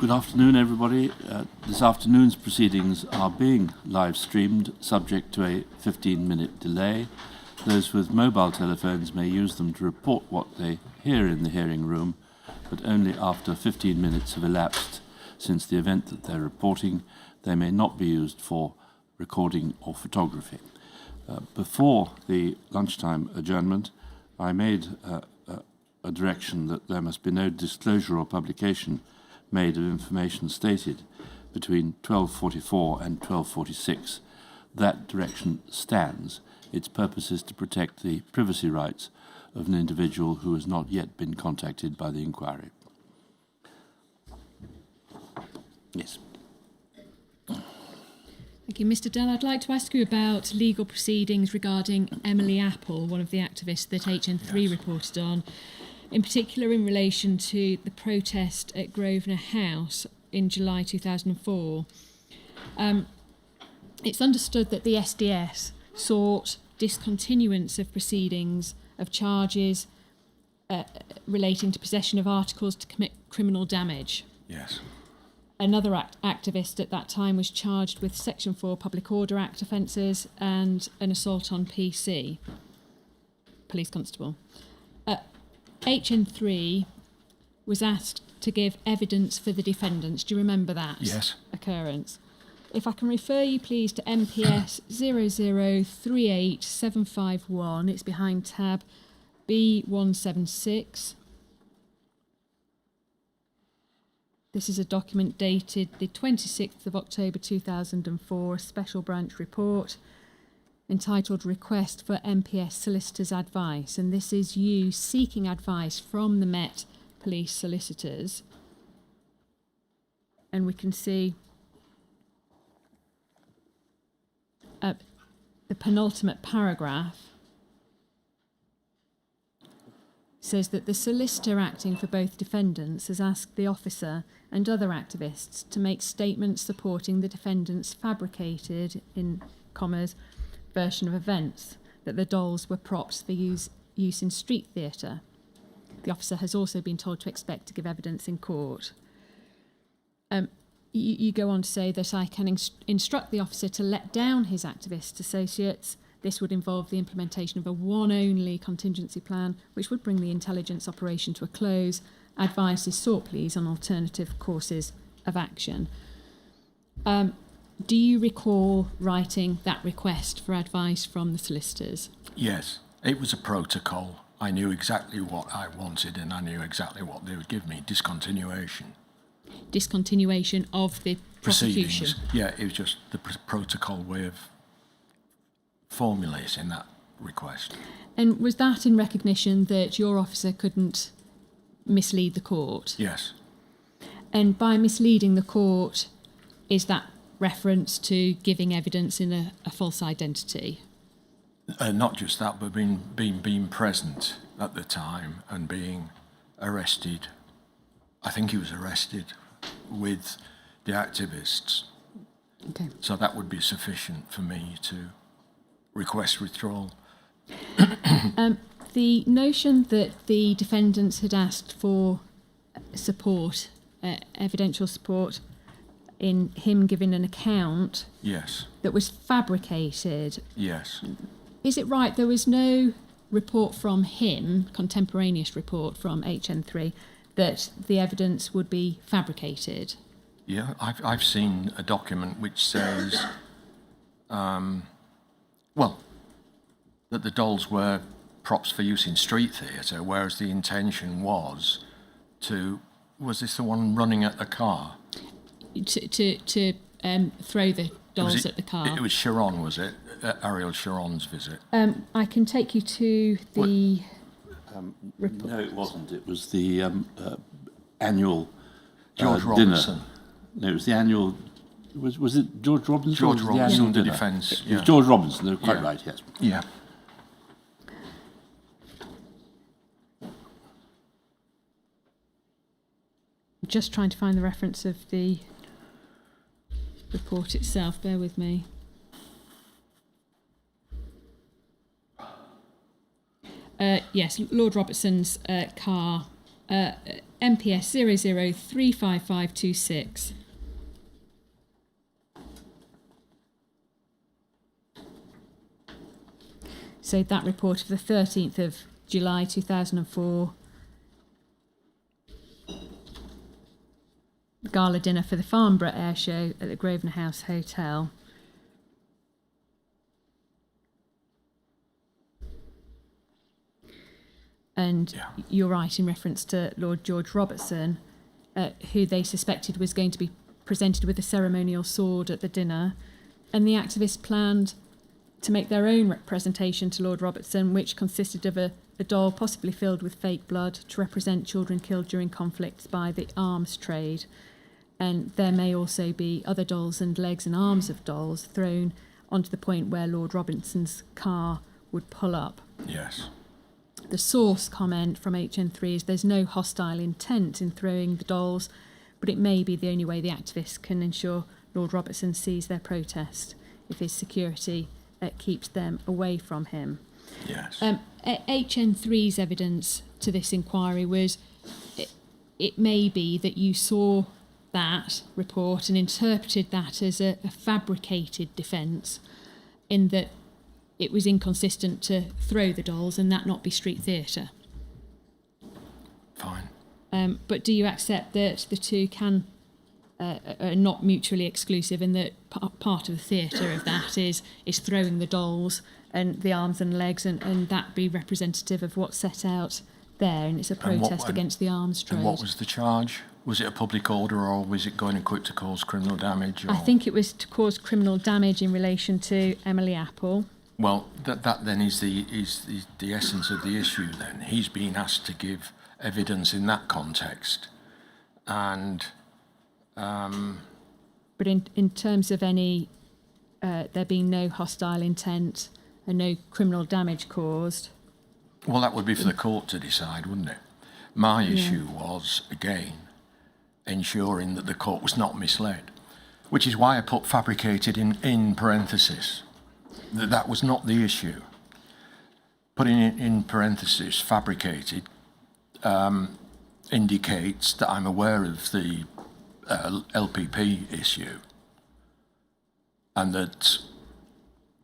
Good afternoon, everybody. This afternoon's proceedings are being live streamed, subject to a 15-minute delay. Those with mobile telephones may use them to report what they hear in the hearing room, but only after 15 minutes have elapsed since the event that they're reporting. They may not be used for recording or photography. Before the lunchtime adjournment, I made a direction that there must be no disclosure or publication made of information stated between 12:44 and 12:46. That direction stands. Its purpose is to protect the privacy rights of an individual who has not yet been contacted by the inquiry. Yes. Thank you. Mr. Dell, I'd like to ask you about legal proceedings regarding Emily Apple, one of the activists that HN3 reported on, in particular in relation to the protest at Grosvenor House in July 2004. It's understood that the SDS sought discontinuance of proceedings of charges relating to possession of articles to commit criminal damage. Yes. Another activist at that time was charged with Section 4 Public Order Act offences and an assault on PC, police constable. HN3 was asked to give evidence for the defendants. Do you remember that occurrence? If I can refer you, please, to MPS 0038751. It's behind tab B176. This is a document dated the 26th of October 2004, a special branch report entitled Request for MPS Solicitor's Advice. And this is you seeking advice from the Met Police solicitors. And we can see the penultimate paragraph says that the solicitor acting for both defendants has asked the officer and other activists to make statements supporting the defendants' fabricated, in commas, version of events, that the dolls were props for use in street theatre. The officer has also been told to expect to give evidence in court. You go on to say that I can instruct the officer to let down his activist associates. This would involve the implementation of a one-only contingency plan, which would bring the intelligence operation to a close. Advice is sought, please, on alternative courses of action. Do you recall writing that request for advice from the solicitors? Yes, it was a protocol. I knew exactly what I wanted and I knew exactly what they would give me. Discontinuation. Discontinuation of the prosecution? Proceedings. Yeah, it was just the protocol way of formulating that request. And was that in recognition that your officer couldn't mislead the court? Yes. And by misleading the court, is that reference to giving evidence in a false identity? Not just that, but being present at the time and being arrested. I think he was arrested with the activists. Okay. So that would be sufficient for me to request withdrawal. The notion that the defendants had asked for support, evidential support, in him giving an account that was fabricated. Yes. Is it right there was no report from him, contemporaneous report from HN3, that the evidence would be fabricated? Yeah, I've seen a document which says, that the dolls were props for use in street theatre, whereas the intention was this the one running at the car? To throw the dolls at the car. It was Sharon, was it? Ariel Sharon's visit. I can take you to the report. No, it wasn't. It was the annual George Robinson. Dinner. No, it was the annual. Was it George Robinson? George Robinson, the defence. It was George Robinson. They're quite right. Yes. Yeah. Just trying to find the reference of the report itself. Bear with me. Yes, Lord Robertson's car MPS 0035526. So that report of the 13th of July 2004, gala dinner for the Farnborough Air Show at the Grosvenor House Hotel. And you're right in reference to Lord George Robertson, who they suspected was going to be presented with a ceremonial sword at the dinner. And the activists planned to make their own representation to Lord Robertson, which consisted of a doll possibly filled with fake blood to represent children killed during conflicts by the arms trade. And there may also be other dolls and legs and arms of dolls thrown onto the point where Lord Robertson's car would pull up. Yes. The source comment from HN3 is there's no hostile intent in throwing the dolls, but it may be the only way the activists can ensure Lord Robertson sees their protest if his security keeps them away from him. Yes. HN3's evidence to this inquiry was it may be that you saw that report and interpreted that as a fabricated defence, in that it was inconsistent to throw the dolls and that not be street theatre. Fine. But do you accept that the two can are not mutually exclusive, and that part of the theatre of that is throwing the dolls and the arms and legs, and that be representative of what's set out there, and it's a protest against the arms trade? And what was the charge? Was it a public order, or was it going to cause criminal damage? Or? I think it was to cause criminal damage in relation to Emily Apple. Well, that then is the essence of the issue then. He's being asked to give evidence in that context. And... But in terms of any, there being no hostile intent and no criminal damage caused... Well, that would be for the court to decide, wouldn't it? My issue was, again, ensuring that the court was not misled, which is why I put fabricated in parenthesis. That was not the issue. Putting it in parenthesis, fabricated, indicates that I'm aware of the LPP issue, and that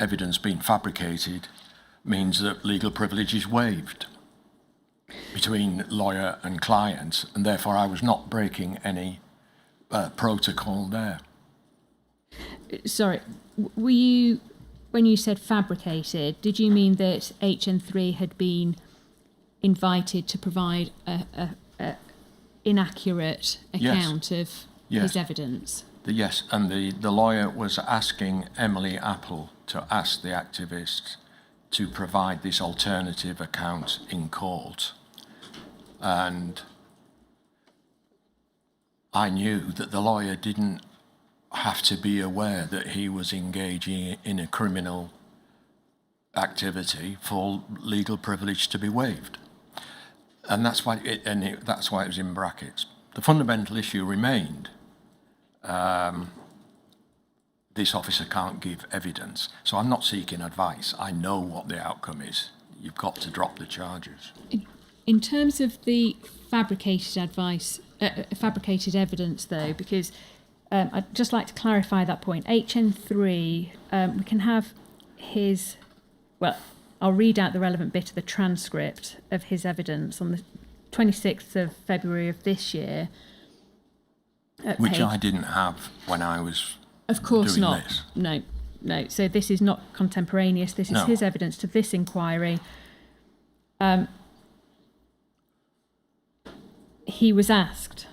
evidence being fabricated means that legal privilege is waived between lawyer and client, and therefore I was not breaking any protocol there. Sorry, were you... When you said fabricated, did you mean that HN3 had been invited to provide a inaccurate account of his evidence? Yes, and the lawyer was asking Emily Apple to ask the activists to provide this alternative account in court. And I knew that the lawyer didn't have to be aware that he was engaging in a criminal activity for legal privilege to be waived, and that's why that's why it was in brackets. The fundamental issue remained: this officer can't give evidence, so I'm not seeking advice. I know what the outcome is. You've got to drop the charges. In terms of the fabricated evidence, though, because. I'd just like to clarify that point. HN3, we can have his... Well, I'll read out the relevant bit of the transcript of his evidence on the 26th of February of this year. Which I didn't have when I was Of course doing not. This. No. So this is not contemporaneous. This is his evidence to this inquiry. He was asked...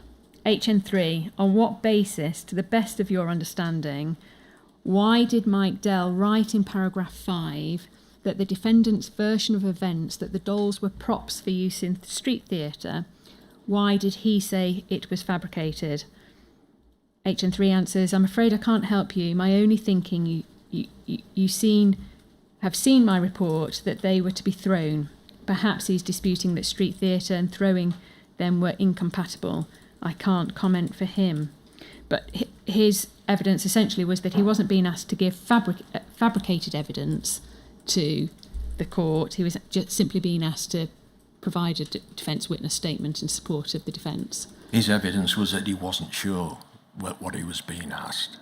HN3, on what basis, to the best of your understanding, why did Mike Dell write in paragraph 5 that the defendant's version of events, that the dolls were props for use in street theatre, why did he say it was fabricated? HN3 answers, I'm afraid I can't help you. My only thinking, you have seen my report that they were to be thrown. Perhaps he's disputing that street theatre and throwing them were incompatible. I can't comment for him. But his evidence essentially was that he wasn't being asked to give fabricated evidence to the court. He was just simply being asked to provide a defence witness statement in support of the defence. His evidence was that he wasn't sure what he was being asked.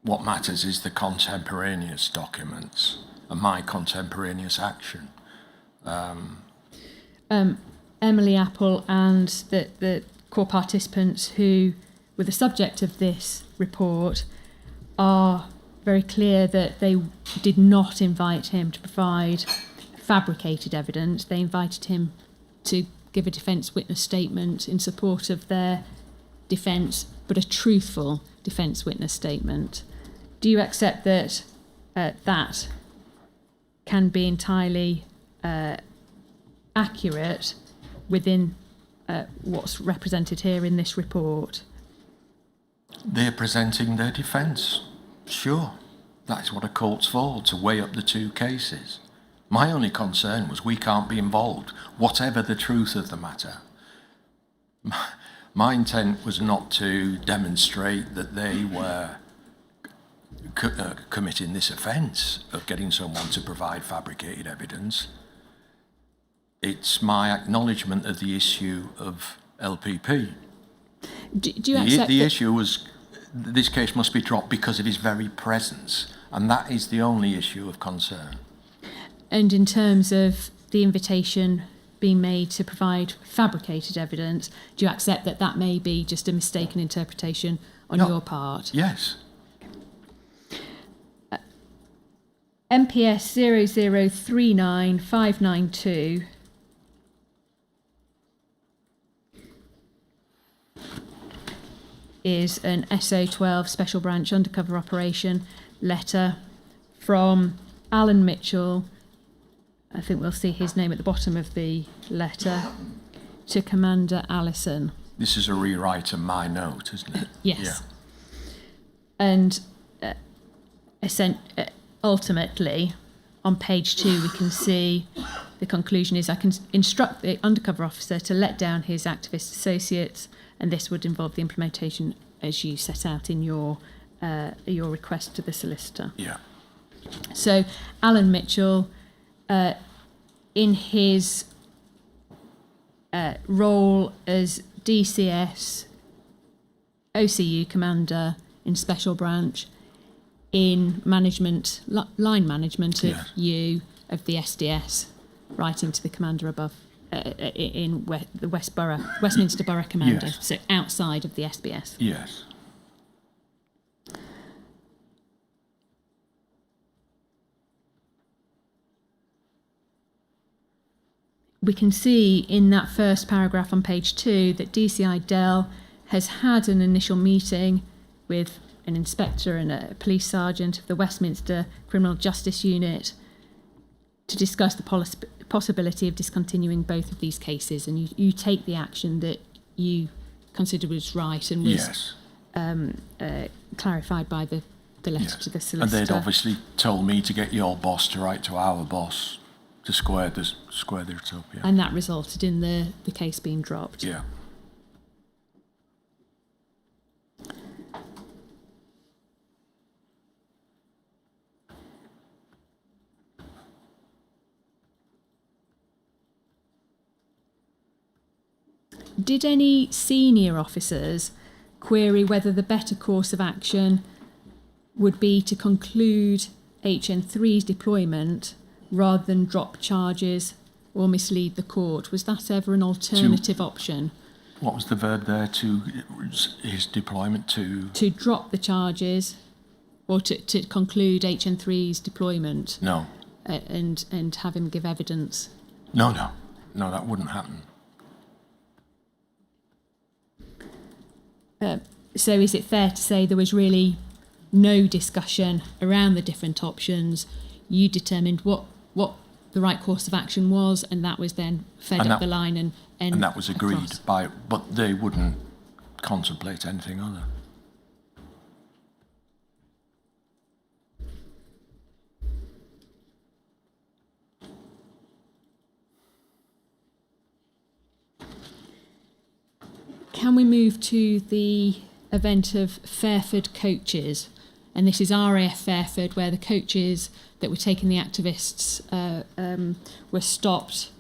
What matters is the contemporaneous documents and my contemporaneous action. Emily Apple and the core participants who were the subject of this report are very clear that they did not invite him to provide fabricated evidence. They invited him to give a defence witness statement in support of their defence, but a truthful defence witness statement. Do you accept that that can be entirely accurate within what's represented here in this report? They're presenting their defence. Sure, that is what a court's for, to weigh up the two cases. My only concern was we can't be involved, whatever the truth of the matter. My intent was not to demonstrate that they were committing this offence of getting someone to provide fabricated evidence. It's my acknowledgement of the issue of LPP. Do you accept the issue was this case must be dropped because of his very presence, and that is the only issue of concern. And in terms of the invitation being made to provide fabricated evidence, do you accept that that may be just a mistaken interpretation on your part? Yes. MPS 0039592 is an SO12 Special Branch Undercover Operation letter from Alan Mitchell, I think we'll see his name at the bottom of the letter, to Commander Allison. This is a rewrite of my note, isn't it? Yes. Yeah. And ultimately, on page 2, we can see the conclusion is I can instruct the undercover officer to let down his activist associates, and this would involve the implementation as you set out in your request to the solicitor. Yeah. So Alan Mitchell, in his role as DCS OCU commander in Special Branch, in management, line management of the SDS, writing to the commander above in the Westminster Borough Commander, Yes. so outside of the SBS. Yes. We can see in that first paragraph on page 2 that DCI Dell has had an initial meeting with an inspector and a police sergeant of the Westminster Criminal Justice Unit to discuss the possibility of discontinuing both of these cases, and you take the action that you consider was right and was clarified by the letter to the solicitor. And they'd obviously told me to get your boss to write to our boss to square this up, yeah. And that resulted in the case being dropped. Yeah. Did any senior officers query whether the better course of action would be to conclude HN3's deployment rather than drop charges or mislead the court? Was that ever an alternative option? What was the verb there? To his deployment to? To drop the charges or to conclude HN3's deployment? No. And have him give evidence? No, that wouldn't happen. So is it fair to say there was really no discussion around the different options? You determined what the right course of action was, and that was then fed up the line and that was agreed across. but they wouldn't contemplate anything other. Can we move to the event of Fairford coaches? And this is RAF Fairford, where the coaches that were taking the activists were stopped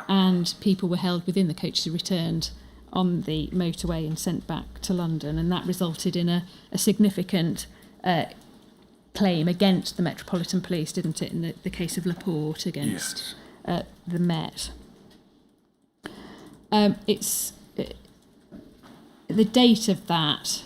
and people were held within the coaches returned on the motorway and sent back to London, and that resulted in a significant claim against the Metropolitan Police, didn't it, in the case of Laporte against the Met. The date of that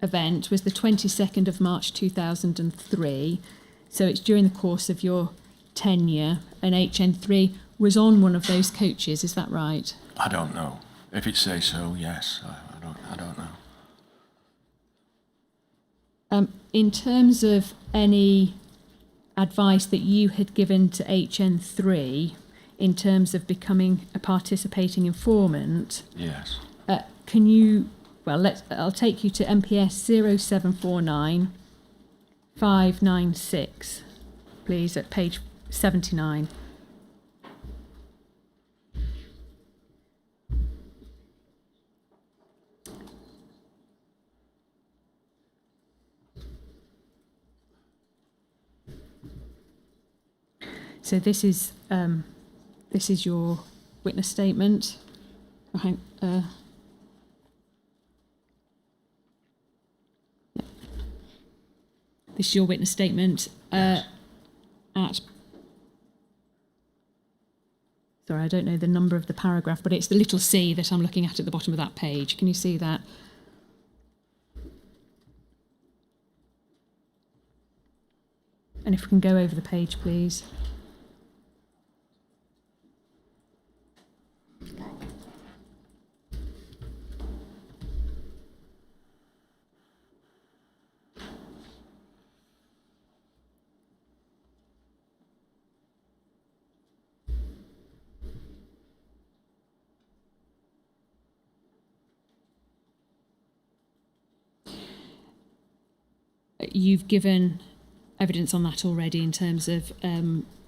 event was the 22nd of March 2003, so it's during the course of your tenure, and HN3 was on one of those coaches, is that right? I don't know. If it says so, yes. I don't know. In terms of any advice that you had given to HN3 in terms of becoming a participating informant, Yes. can you, I'll take you to MPS 0749 596, please, at page 79. So this is your witness statement. Right, this is your witness statement Yes. Sorry, I don't know the number of the paragraph, but it's the little c that I'm looking at the bottom of that page. Can you see that? And if we can go over the page, please. You've given evidence on that already in terms of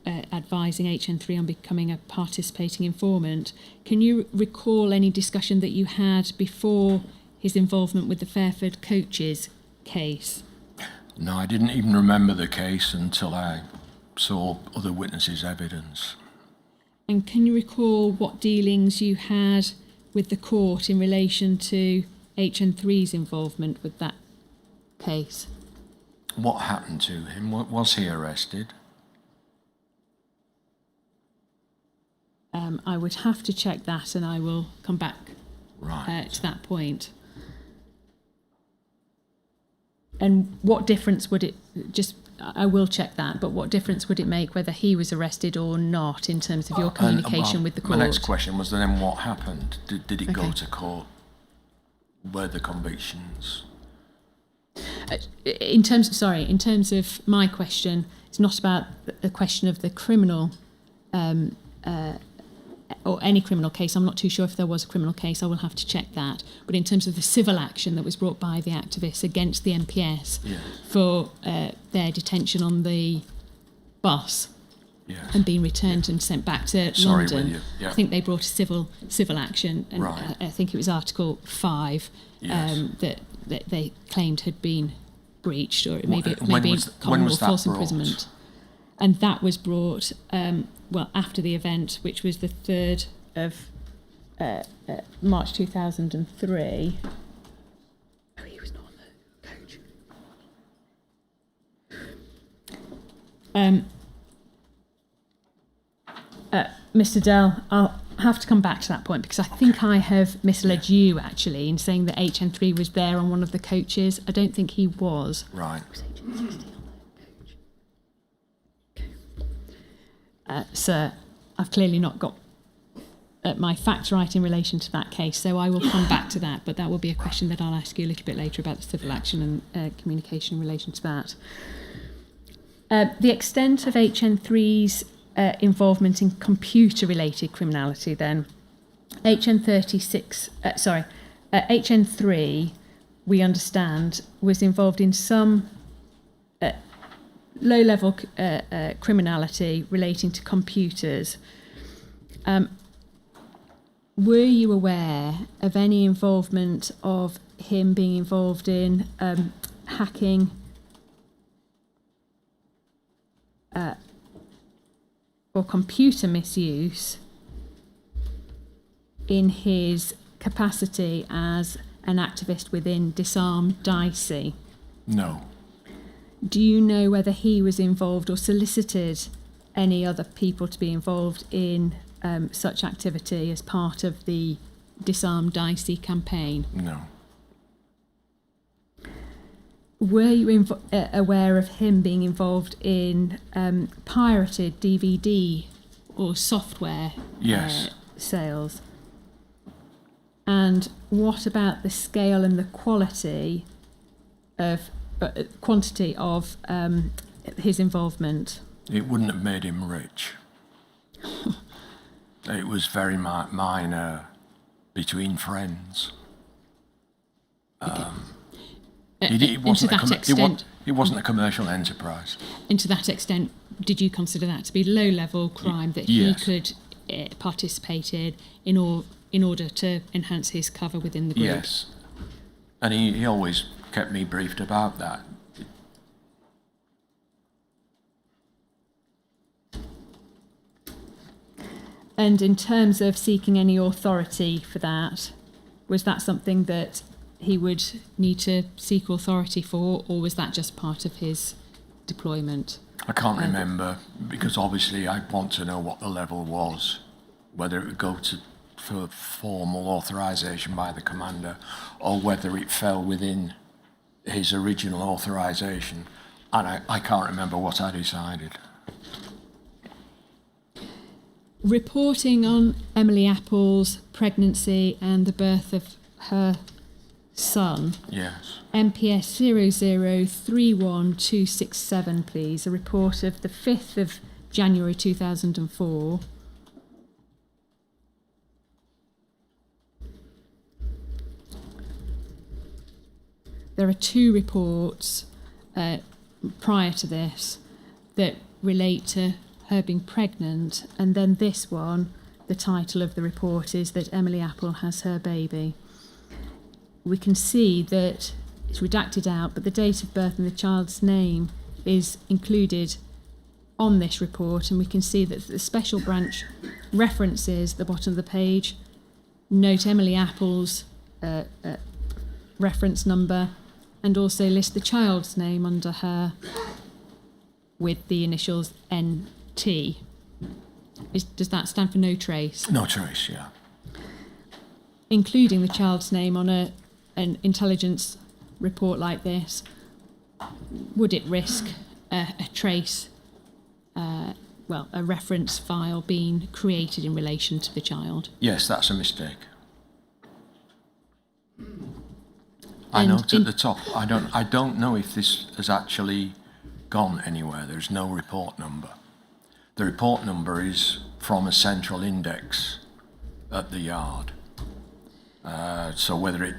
advising HN3 on becoming a participating informant. Can you recall any discussion that you had before his involvement with the Fairford coaches case? No, I didn't even remember the case until I saw other witnesses' evidence. And can you recall what dealings you had with the court in relation to HN3's involvement with that case? What happened to him? Was he arrested? I would have to check that, and I will come back Right. to that point. And what difference would it, I will check that, but what difference would it make whether he was arrested or not in terms of your communication with the court? My next question was then what happened? Did it go Okay. to court? Were the convictions? In terms of my question, it's not about the question of the criminal or any criminal case. I'm not too sure if there was a criminal case. I will have to check that. But in terms of the civil action that was brought by the activists against the MPS Yes. for their detention on the bus Yes. and being returned and sent back to Sorry, London, will you? Yeah. I think they brought a civil action, and Right. I think it was Article 5 Yes. that they claimed had been breached, or maybe When was common law that false brought? imprisonment. And that was brought after the event, which was the 3rd of March 2003. Oh, he was not on the coach. Mr. Dell, I'll have to come back to that point because I think I have misled you actually in saying that HN3 was there on one of the coaches. I don't think he was. Right. Sir, I've clearly not got my facts right in relation to that case, so I will come back to that, but that will be a question that I'll ask you a little bit later about the civil action and communication in relation to that. The extent of HN3's involvement in computer-related criminality then. HN3, we understand, was involved in some low-level criminality relating to computers. Were you aware of any involvement of him being involved in hacking or computer misuse in his capacity as an activist within Disarm Dicey? No. Do you know whether he was involved or solicited any other people to be involved in such activity as part of the Disarm Dicey campaign? No. Were you aware of him being involved in pirated DVD or software Yes. sales? And what about the scale and the quantity of his involvement? It wouldn't have made him rich. It was very minor, between friends. It wasn't a commercial enterprise. And to that extent, did you consider that to be low-level crime that Yes. he could participated in order to enhance his cover within the group? Yes. And he always kept me briefed about that. And in terms of seeking any authority for that, was that something that he would need to seek authority for, or was that just part of his deployment? I can't remember, because obviously I'd want to know what the level was, whether it would go for formal authorisation by the commander, or whether it fell within his original authorisation. And I can't remember what I decided. Reporting on Emily Apple's pregnancy and the birth of her son, Yes. MPS 0031267, please, a report of the 5th of January 2004. There are two reports prior to this that relate to her being pregnant, and then this one, the title of the report is that Emily Apple has her baby. We can see that it's redacted out, but the date of birth and the child's name is included on this report, and we can see that the special branch references at the bottom of the page, note Emily Apple's reference number, and also list the child's name under her with the initials NT. Does that stand for no trace? No trace, yeah. Including the child's name on an intelligence report like this, would it risk a trace, a reference file being created in relation to the child? Yes, that's a mistake. I note at the top, I don't know if this has actually gone anywhere. There's no report number. The report number is from a central index at the yard. So whether it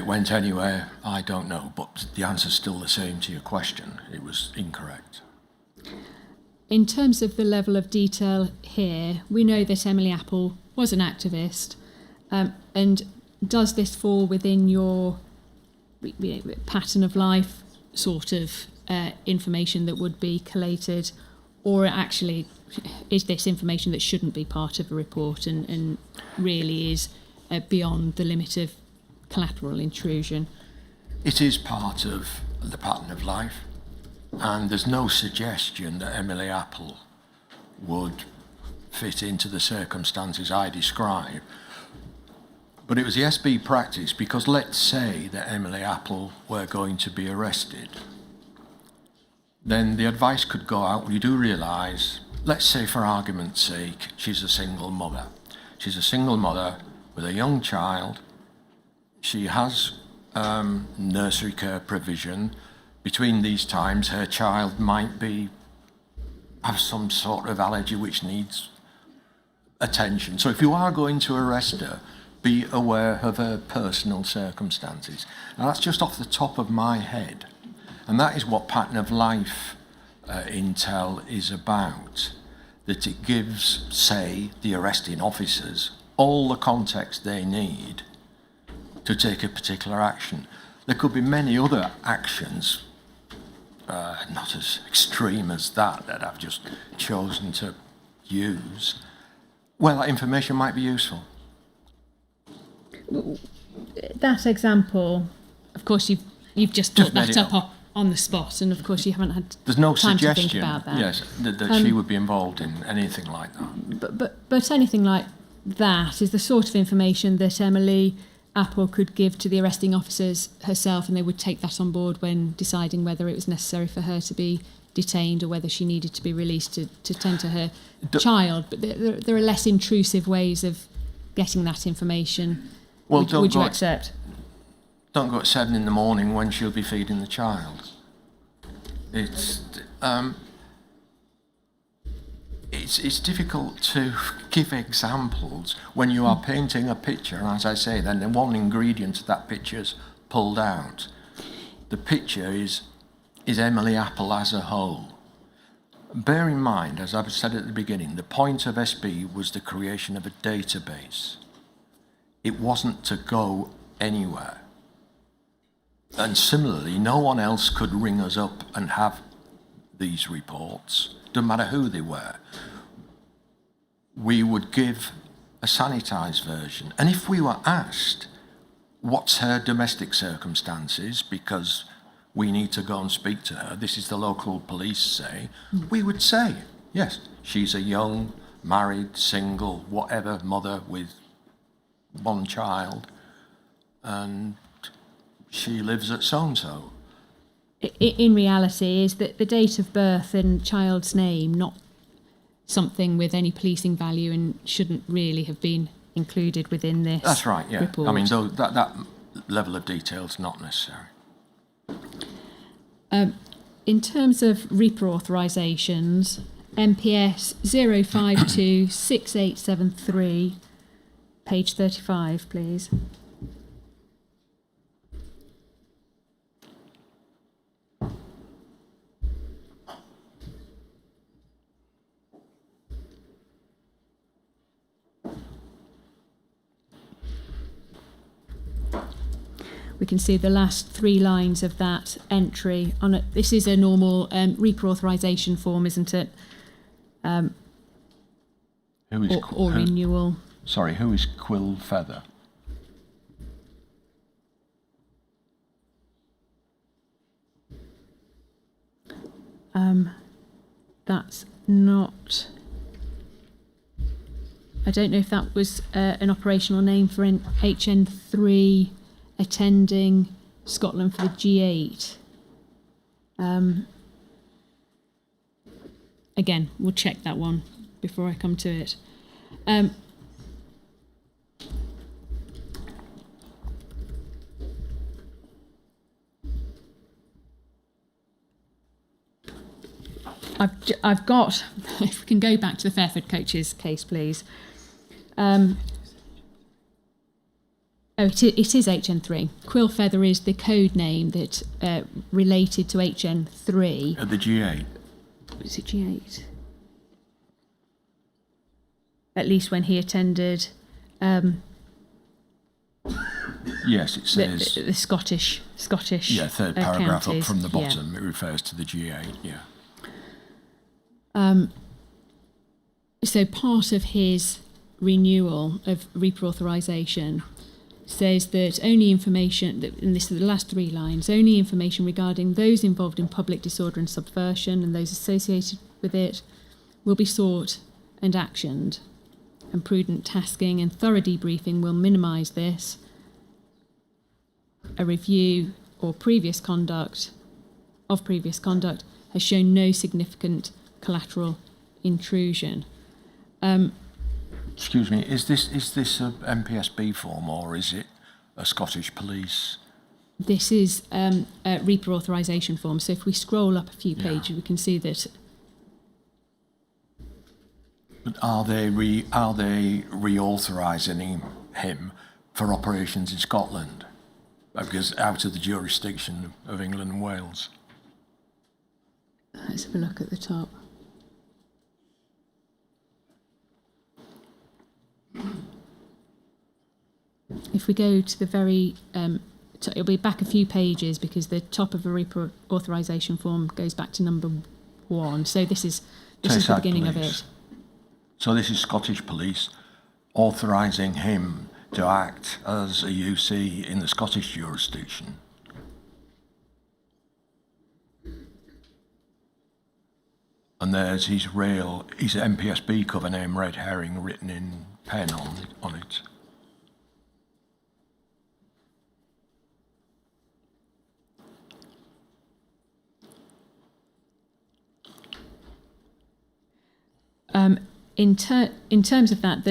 went anywhere, I don't know. But the answer's still the same to your question. It was incorrect. In terms of the level of detail here, we know that Emily Apple was an activist, and does this fall within your pattern of life sort of information that would be collated, or actually is this information that shouldn't be part of a report and really is beyond the limit of collateral intrusion? It is part of the pattern of life, and there's no suggestion that Emily Apple would fit into the circumstances I describe. But it was the SB practice, because let's say that Emily Apple were going to be arrested, then the advice could go out, well, you do realise, let's say for argument's sake, she's a single mother. She's a single mother with a young child. She has nursery care provision. Between these times, her child might have some sort of allergy which needs attention. So if you are going to arrest her, be aware of her personal circumstances. Now that's just off the top of my head. And that is what pattern of life intel is about. That it gives, say, the arresting officers all the context they need to take a particular action. There could be many other actions, not as extreme as that I've just chosen to use, Well, that information might be useful. That example, of course, you've just Just brought made that it up on the spot, and of course you haven't had There's no time to suggestion, think about that. yes, that she would be involved in anything like that. But anything like that is the sort of information that Emily Apple could give to the arresting officers herself, and they would take that on board when deciding whether it was necessary for her to be detained or whether she needed to be released to tend to her child. But there are less intrusive ways of getting that information. Well, would you accept? Don't go at 7 in the morning when she'll be feeding the child. It's difficult to give examples when you are painting a picture, and as I say, then the one ingredient of that picture's pulled out. The picture is Emily Apple as a whole. Bear in mind, as I've said at the beginning, the point of SB was the creation of a database. It wasn't to go anywhere. And similarly, no one else could ring us up and have these reports, doesn't matter who they were. We would give a sanitised version. And if we were asked, what's her domestic circumstances, because we need to go and speak to her, this is the local police say, we would say, yes, she's a young, married, single, whatever, mother with one child, and she lives at so-and-so. In reality, is that the date of birth and child's name not something with any policing value and shouldn't really have been included within this? That's right, yeah. report? I mean, that level of detail is not necessary. In terms of REPA authorisations, MPS 0526873, page 35, please. We can see the last 3 lines of that entry on it. This is a normal REPA authorisation form, isn't it? Or renewal. Sorry, who is Quill Feather? That's not. I don't know if that was an operational name for an HN3 attending Scotland for the G8. Again, we'll check that one before I come to it. I've got, if we can go back to the Fairford coaches case, please. It is HN3. Quill Feather is the code name that related to HN3. At the G8? Was it G8? At least when he attended yes, it says... the Scottish yeah, third paragraph counties. up from the bottom. Yeah. It refers to the G8, yeah. So part of his renewal of REPA authorisation says that only information, and this is the last 3 lines, only information regarding those involved in public disorder and subversion and those associated with it will be sought and actioned, and prudent tasking and thorough debriefing will minimise this. A review or previous conduct has shown no significant collateral intrusion. Excuse me, is this a MPSB form or is it a Scottish Police? This is a REPA authorisation form. So if we scroll up a few pages, we can see that. But are they reauthorising him for operations in Scotland? Because out of the jurisdiction of England and Wales. Let's have a look at the top. If we go to the very, it'll be back a few pages because the top of a REPA authorisation form goes back to number 1. So this is the beginning of it. So this is Scottish Police authorising him to act as a UC in the Scottish jurisdiction. And there's his MPSB cover name, Red Herring, written in pen on it. In terms of that,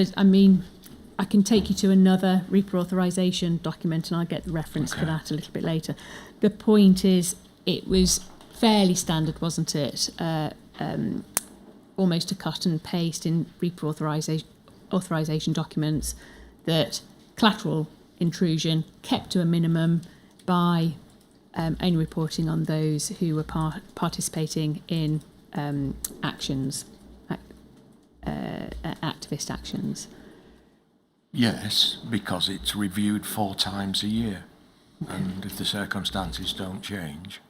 I can take you to another reauthorisation document and I'll get the reference for that a little bit later. The point is, it was fairly standard, wasn't it? Almost a cut and paste in reauthorisation documents, that collateral intrusion kept to a minimum by only reporting on those who were participating in actions, activist actions. Yes, because it's reviewed 4 times a year, and if the circumstances don't change.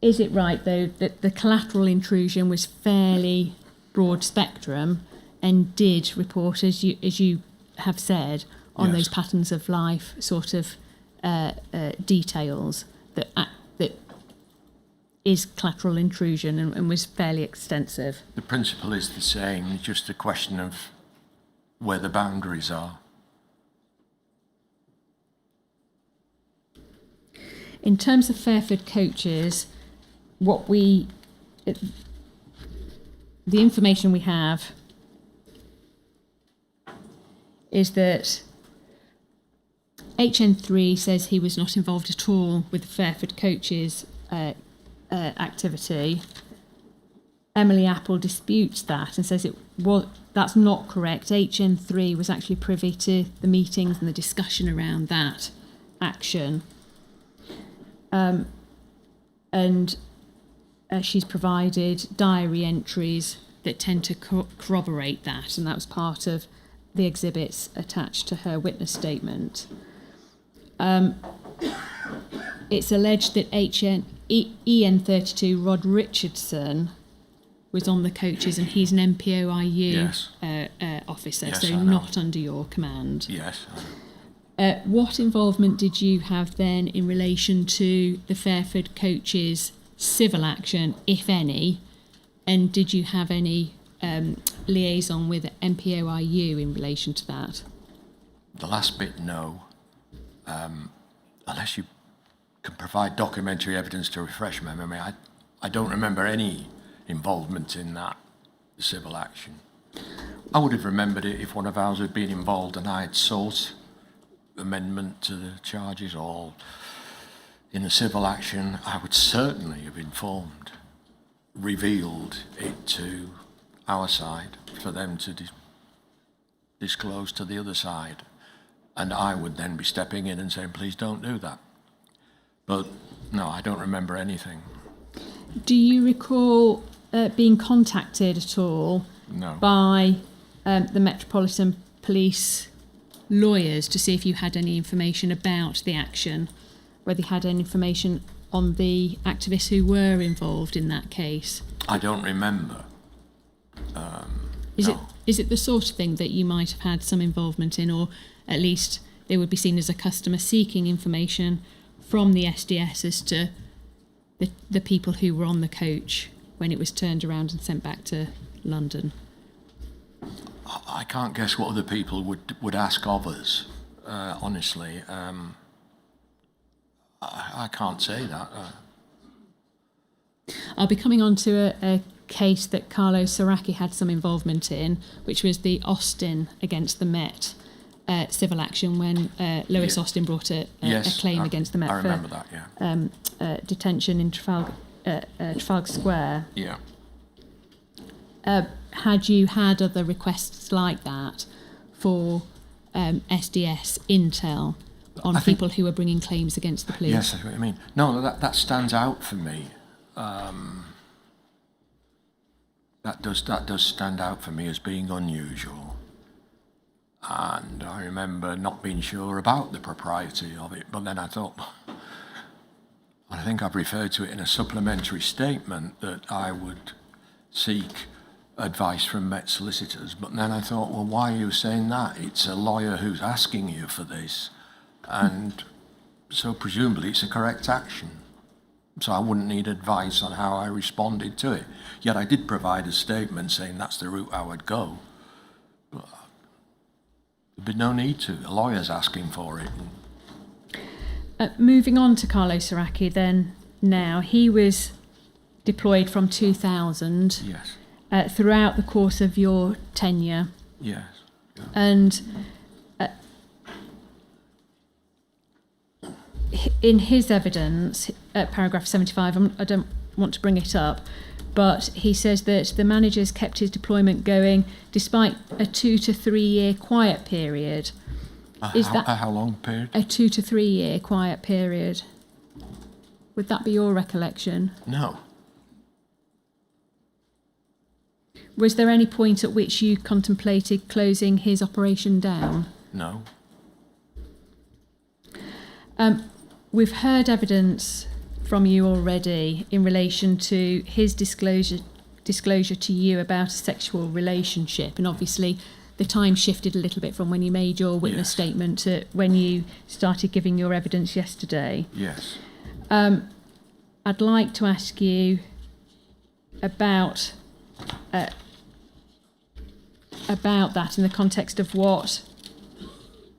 Is it right, though, that the collateral intrusion was fairly broad spectrum and did report, as you have said, on those patterns of life sort of details that is collateral intrusion and was fairly extensive? The principle is the same, it's just a question of where the boundaries are. In terms of Fairford coaches, the information we have is that HN3 says he was not involved at all with the Fairford coaches activity. Emily Apple disputes that and says that's not correct. HN3 was actually privy to the meetings and the discussion around that action. And she's provided diary entries that tend to corroborate that, and that was part of the exhibits attached to her witness statement. It's alleged that EN32 Rod Richardson was on the coaches, and he's an MPOIU officer, Yes, so not under your command. Yes. What involvement did you have then in relation to the Fairford coaches' civil action, if any, and did you have any liaison with MPOIU in relation to that? The last bit, no. Unless you can provide documentary evidence to refresh my memory, I don't remember any involvement in that civil action. I would have remembered it if one of ours had been involved and I had sought amendment to the charges, or in the civil action I would certainly have informed, revealed it to our side for them to disclose to the other side, and I would then be stepping in and saying, please don't do that. But no, I don't remember anything. Do you recall being contacted at all by the Metropolitan Police lawyers to see if you had any information about the action, whether you had any information on the activists who were involved in that case? I don't remember. Is it the sort of thing that you might have had some involvement in, or at least they would be seen as a customer seeking information from the SDS as to the people who were on the coach when it was turned around and sent back to London? I can't guess what other people would ask of us, honestly. I can't say that. I'll be coming on to a case that Carlo Saraki had some involvement in, which was the Austin against the Met civil action when Lewis Austin brought a claim against the Met for detention in Trafalgar Square. Yeah. Had you had other requests like that for SDS intel on people who were bringing claims against the police? Yes, I see what you mean. No, that stands out for me. That does stand out for me as being unusual. And I remember not being sure about the propriety of it, but then I thought, I think I've referred to it in a supplementary statement, that I would seek advice from Met solicitors. But then I thought, well, why are you saying that? It's a lawyer who's asking you for this, and so presumably it's a correct action. So I wouldn't need advice on how I responded to it. Yet I did provide a statement saying that's the route I would go. But there'd be no need to. A lawyer's asking for it. Moving on to Carlo Seracchi then now. He was deployed from 2000 Yes. throughout the course of your tenure. Yes. Yeah. And in his evidence, at paragraph 75, I don't want to bring it up, but he says that the managers kept his deployment going despite a 2 to 3 year quiet period. How long period? A 2 to 3 year quiet period. Would that be your recollection? No. Was there any point at which you contemplated closing his operation down? No. We've heard evidence from you already in relation to his disclosure to you about a sexual relationship, and obviously the time shifted a little bit from when you made your witness Yes. statement to when you started giving your evidence yesterday. Yes. I'd like to ask you about that in the context of what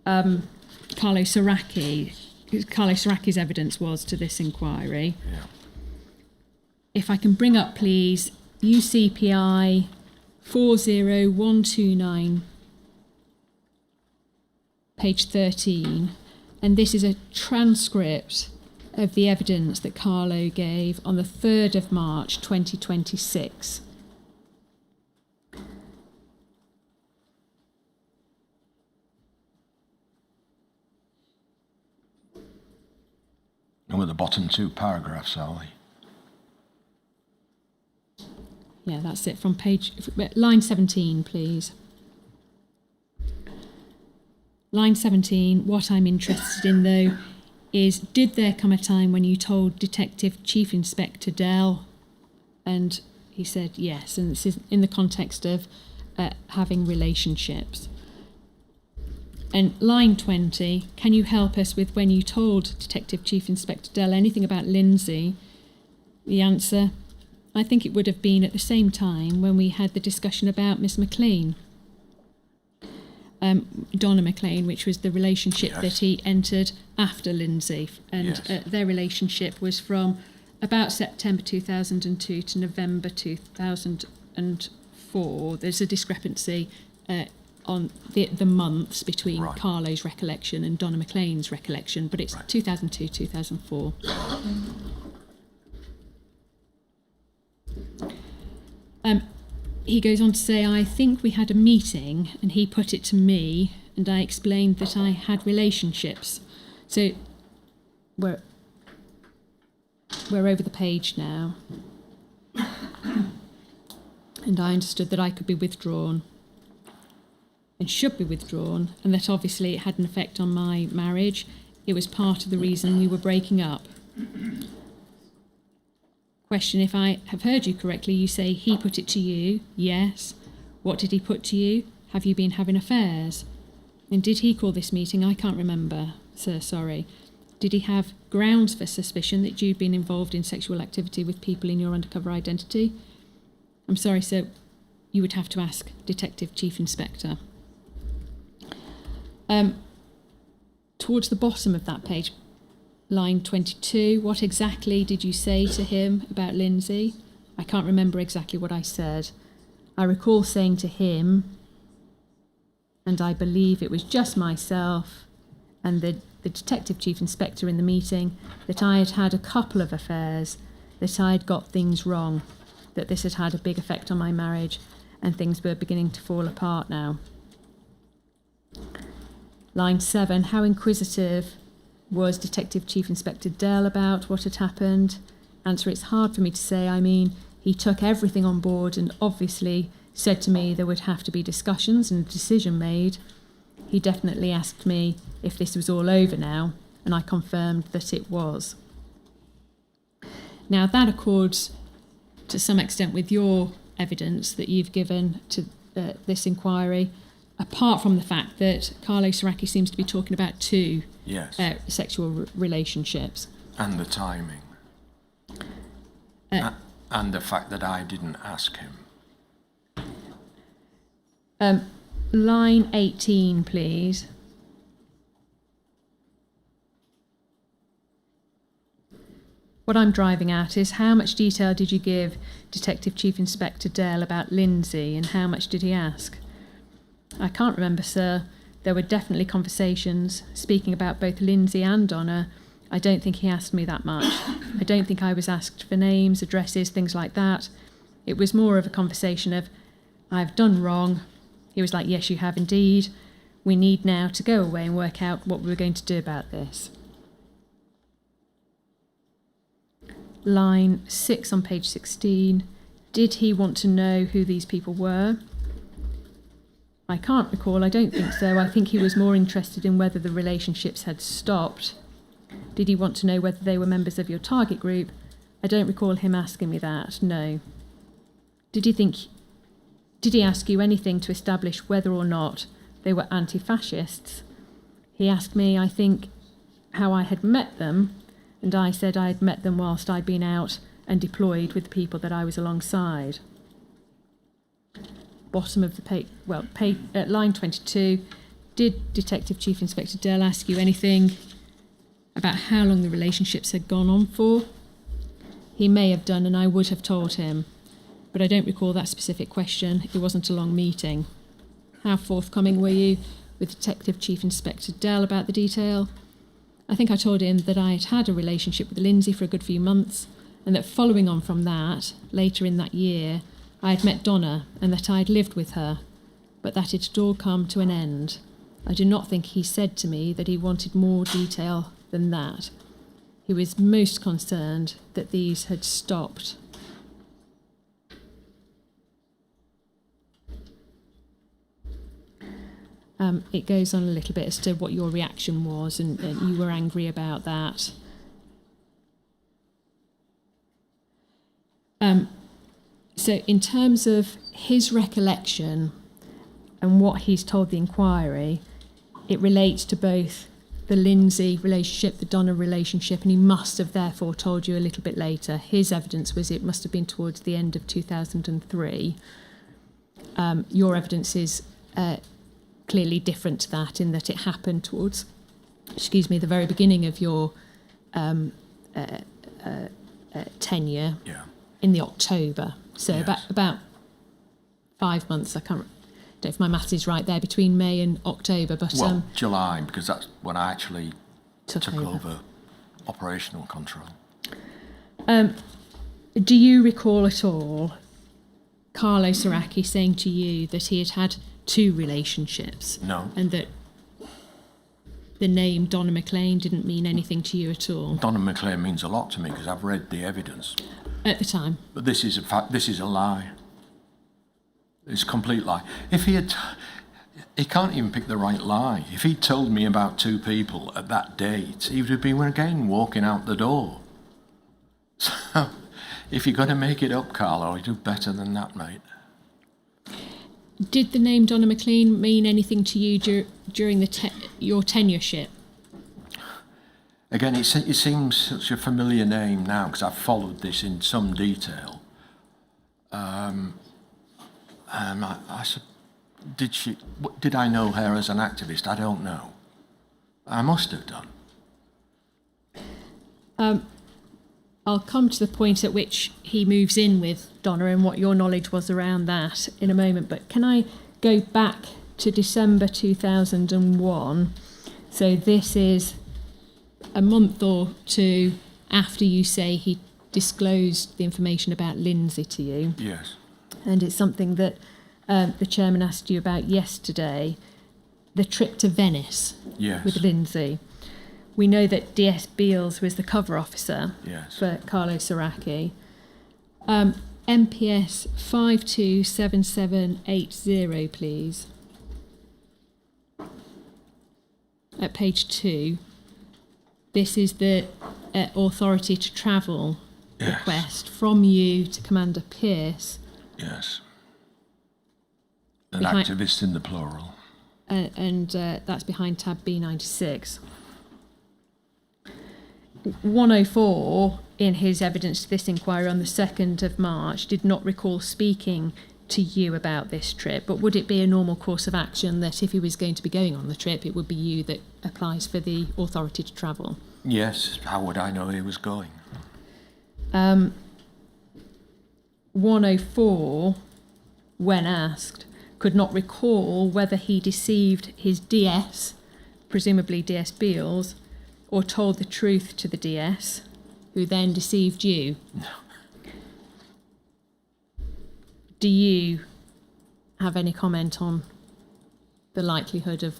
Carlo Seracchi's evidence was to this inquiry. Yeah. If I can bring up, please, UCPI 40129, page 13, and this is a transcript of the evidence that Carlo gave on the 3rd of March 2026. And with the bottom two paragraphs, are they? Yeah, that's it, from line 17, please. Line 17, what I'm interested in, though, is did there come a time when you told Detective Chief Inspector Dell? And he said yes, and this is in the context of having relationships. And line 20, can you help us with when you told Detective Chief Inspector Dell anything about Lindsay? The answer, I think it would have been at the same time when we had the discussion about Miss McLean. Donna McLean, which was the relationship Yes. that he entered after Lindsay. And Yes. their relationship was from about September 2002 to November 2004. There's a discrepancy on the months between Right. Carlo's recollection and Donna McLean's recollection, but it's Right. 2002, 2004. He goes on to say, I think we had a meeting and he put it to me and I explained that I had relationships. So we're over the page now. And I understood that I could be withdrawn and should be withdrawn, and that obviously it had an effect on my marriage. It was part of the reason we were breaking up. Question, if I have heard you correctly, you say he put it to you. Yes. What did he put to you? Have you been having affairs? And did he call this meeting? I can't remember, sir, sorry. Did he have grounds for suspicion that you'd been involved in sexual activity with people in your undercover identity? I'm sorry, sir, you would have to ask Detective Chief Inspector. Towards the bottom of that page, line 22, what exactly did you say to him about Lindsay? I can't remember exactly what I said. I recall saying to him, and I believe it was just myself and the Detective Chief Inspector in the meeting, that I had had a couple of affairs, that I had got things wrong, that this had had a big effect on my marriage, and things were beginning to fall apart now. Line 7, how inquisitive was Detective Chief Inspector Dell about what had happened? Answer, it's hard for me to say. I mean, he took everything on board and obviously said to me there would have to be discussions and a decision made. He definitely asked me if this was all over now, and I confirmed that it was. Now, that accords to some extent with your evidence that you've given to this inquiry, apart from the fact that Carlo Saracchi seems to be talking about two Yes. sexual relationships. And the timing. And the fact that I didn't ask him. Line 18, please. What I'm driving at is how much detail did you give Detective Chief Inspector Dell about Lindsay, and how much did he ask? I can't remember, sir. There were definitely conversations speaking about both Lindsay and Donna. I don't think he asked me that much. I don't think I was asked for names, addresses, things like that. It was more of a conversation of, I've done wrong. He was like, yes, you have indeed. We need now to go away and work out what we're going to do about this. Line 6 on page 16. Did he want to know who these people were? I can't recall. I don't think so. I think he was more interested in whether the relationships had stopped. Did he want to know whether they were members of your target group? I don't recall him asking me that, no. Did he ask you anything to establish whether or not they were anti-fascists? He asked me, I think, how I had met them, and I said I had met them whilst I'd been out and deployed with the people that I was alongside. Bottom of the page, line 22, did Detective Chief Inspector Dell ask you anything about how long the relationships had gone on for? He may have done, and I would have told him, but I don't recall that specific question. It wasn't a long meeting. How forthcoming were you with Detective Chief Inspector Dell about the detail? I think I told him that I had had a relationship with Lindsay for a good few months, and that following on from that, later in that year, I had met Donna and that I had lived with her, but that it had all come to an end. I do not think he said to me that he wanted more detail than that. He was most concerned that these had stopped. It goes on a little bit as to what your reaction was, and you were angry about that. So in terms of his recollection and what he's told the inquiry, it relates to both the Lindsay relationship, the Donna relationship, and he must have therefore told you a little bit later. His evidence was it must have been towards the end of 2003. Your evidence is clearly different to that, in that it happened towards, the very beginning of your tenure, in the October. So Yes. about 5 months, I don't know if my maths is right there, between May and October, but July, because that's when I actually took over. over operational control. Do you recall at all Carlo Saracchi saying to you that he had had 2 relationships? No. And that the name Donna McLean didn't mean anything to you at all? Donna McLean means a lot to me because I've read the evidence. At the time? But this is a fact. This is a lie. It's a complete lie. If he can't even pick the right lie. If he told me about 2 people at that date, he would have been again walking out the door. So, if you're going to make it up, Carlo, you do better than that, mate. Did the name Donna McLean mean anything to you during your tenureship? Again, it seems such a familiar name now because I've followed this in some detail. Did I know her as an activist? I don't know. I must have done. I'll come to the point at which he moves in with Donna and what your knowledge was around that in a moment, but can I go back to December 2001? So this is a month or 2 after you say he disclosed the information about Lindsay to you. Yes. And it's something that the chairman asked you about yesterday, the trip to Venice with Lindsay. We know that DS Beals was the cover officer for Carlo Saracchi. MPS 527780, please. At page 2. This is the authority to travel request from you to Commander Pearce Yes. An Behind- activist in the plural. and that's behind tab B96. 104, in his evidence to this inquiry on the 2nd of March, did not recall speaking to you about this trip, but would it be a normal course of action that if he was going to be going on the trip, it would be you that applies for the authority to travel? Yes, how would I know he was going? 104, when asked, could not recall whether he deceived his DS, presumably DS Beals, or told the truth to the DS, who then deceived you. No. Do you have any comment on the likelihood of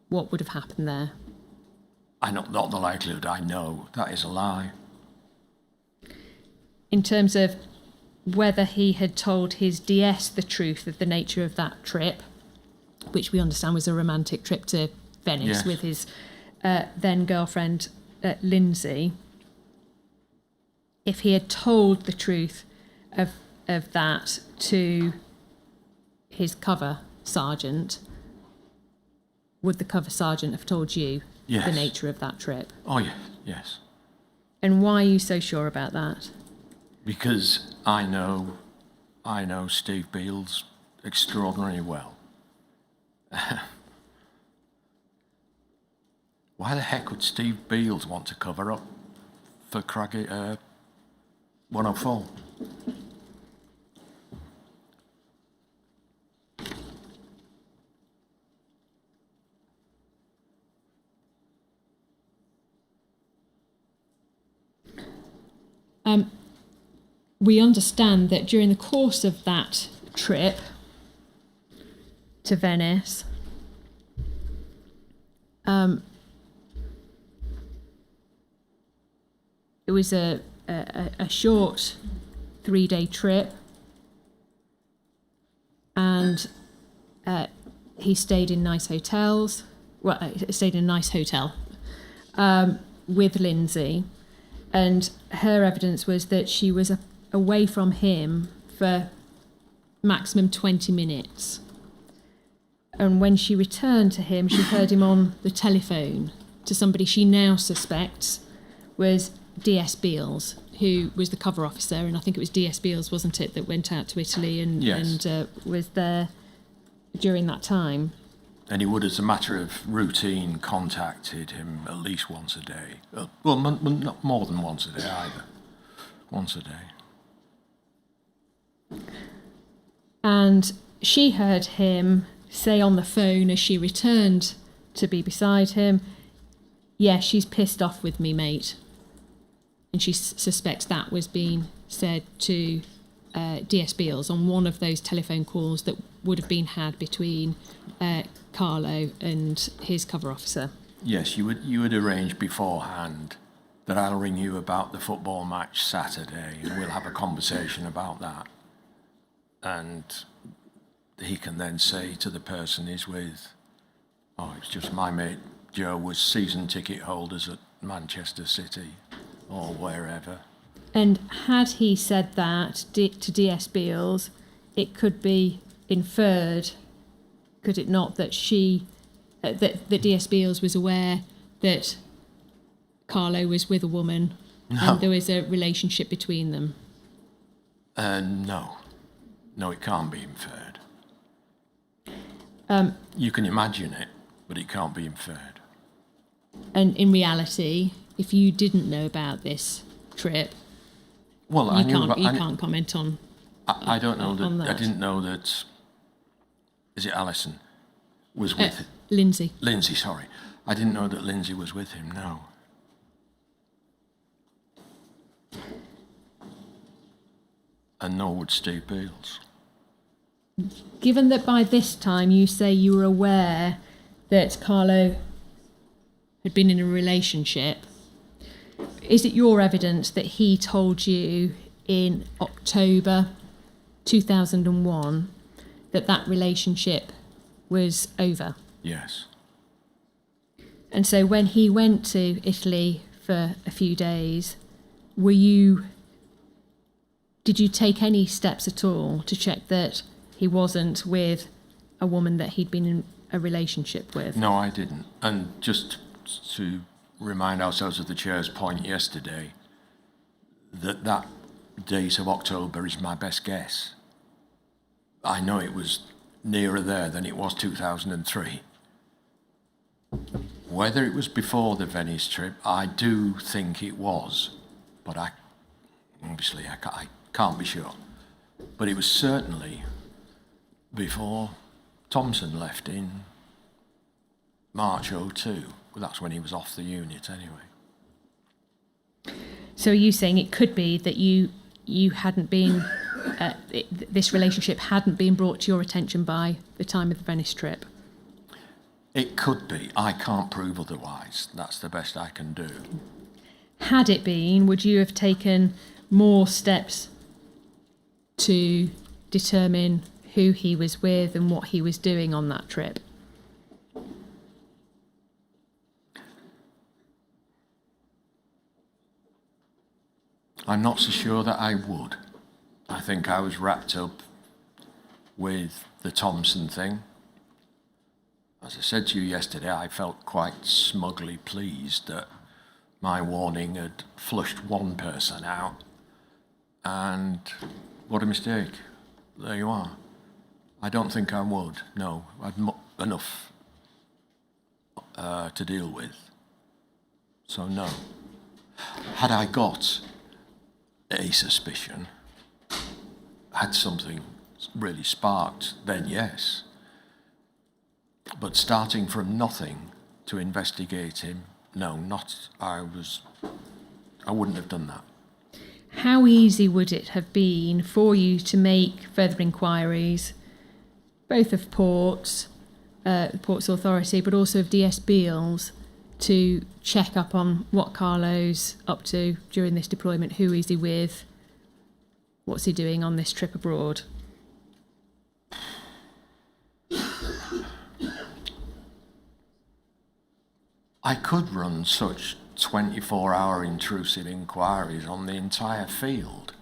what would have happened there? Not the likelihood, I know. That is a lie. In terms of whether he had told his DS the truth of the nature of that trip, which we understand was a romantic trip to Venice, Yes. with his then girlfriend Lindsay, if he had told the truth of that to his cover sergeant, would the cover sergeant have told you Yes. the nature of that trip? Oh, yeah, yes. And why are you so sure about that? Because I know Steve Beals extraordinarily well. Why the heck would Steve Beals want to cover up for Craggy 104? We understand that during the course of that trip to Venice, it was a short 3-day trip, and he stayed in nice hotels. Well, he stayed in a nice hotel with Lindsay, and her evidence was that she was away from him for maximum 20 minutes. And when she returned to him, she heard him on the telephone to somebody she now suspects was DS Beals, who was the cover officer, and I think it was DS Beals, wasn't it, that went out to Italy and, Yes. and was there during that time. And he would, as a matter of routine, contacted him at least once a day. Well, not more than once a day either. Once a day. And she heard him say on the phone as she returned to be beside him, "Yeah, she's pissed off with me, mate." And she suspects that was being said to DS Beals on one of those telephone calls that would have been had between Carlo and his cover officer. Yes, you would arrange beforehand that I'll ring you about the football match Saturday and we'll have a conversation about that. And he can then say to the person he's with, "Oh, it's just my mate Joe was season ticket holders at Manchester City," or wherever. And had he said that to DS Beals, it could be inferred, could it not, that that DS Beals was aware that Carlo was with a woman and there was a relationship between them? No. No, it can't be inferred. You can imagine it, but it can't be inferred. And in reality, if you didn't know about this trip, Well, you can't comment on. I don't know on that. I that. didn't know that. Is it Alison? Was with Lindsay. Lindsay. Sorry, I didn't know that Lindsay was with him. No. And nor would Steve Beals. Given that by this time you say you were aware that Carlo had been in a relationship, is it your evidence that he told you in October 2001 that relationship was over? Yes. And so when he went to Italy for a few days, were you did you take any steps at all to check that he wasn't with a woman that he'd been in a relationship with? No, I didn't. And just to remind ourselves of the chair's point yesterday, that date of October is my best guess. I know it was nearer there than it was 2003. Whether it was before the Venice trip, I do think it was, but I can't be sure. But it was certainly before Thompson left in March '02. Well, that's when he was off the unit anyway. So are you saying it could be that you hadn't been, this relationship hadn't been brought to your attention by the time of the Venice trip? It could be. I can't prove otherwise. That's the best I can do. Had it been, would you have taken more steps to determine who he was with and what he was doing on that trip? I'm not so sure that I would. I think I was wrapped up with the Thompson thing. As I said to you yesterday, I felt quite smugly pleased that my warning had flushed one person out. And what a mistake. There you are. I don't think I would. No, I'd enough to deal with. So no. Had I got a suspicion, had something really sparked, then yes. But starting from nothing to investigate him, no, I wouldn't have done that. How easy would it have been for you to make further inquiries, both of Ports, the Ports Authority, but also of DS Beals, to check up on what Carlo's up to during this deployment? Who is he with? What's he doing on this trip abroad? I could run such 24-hour intrusive inquiries on the entire field.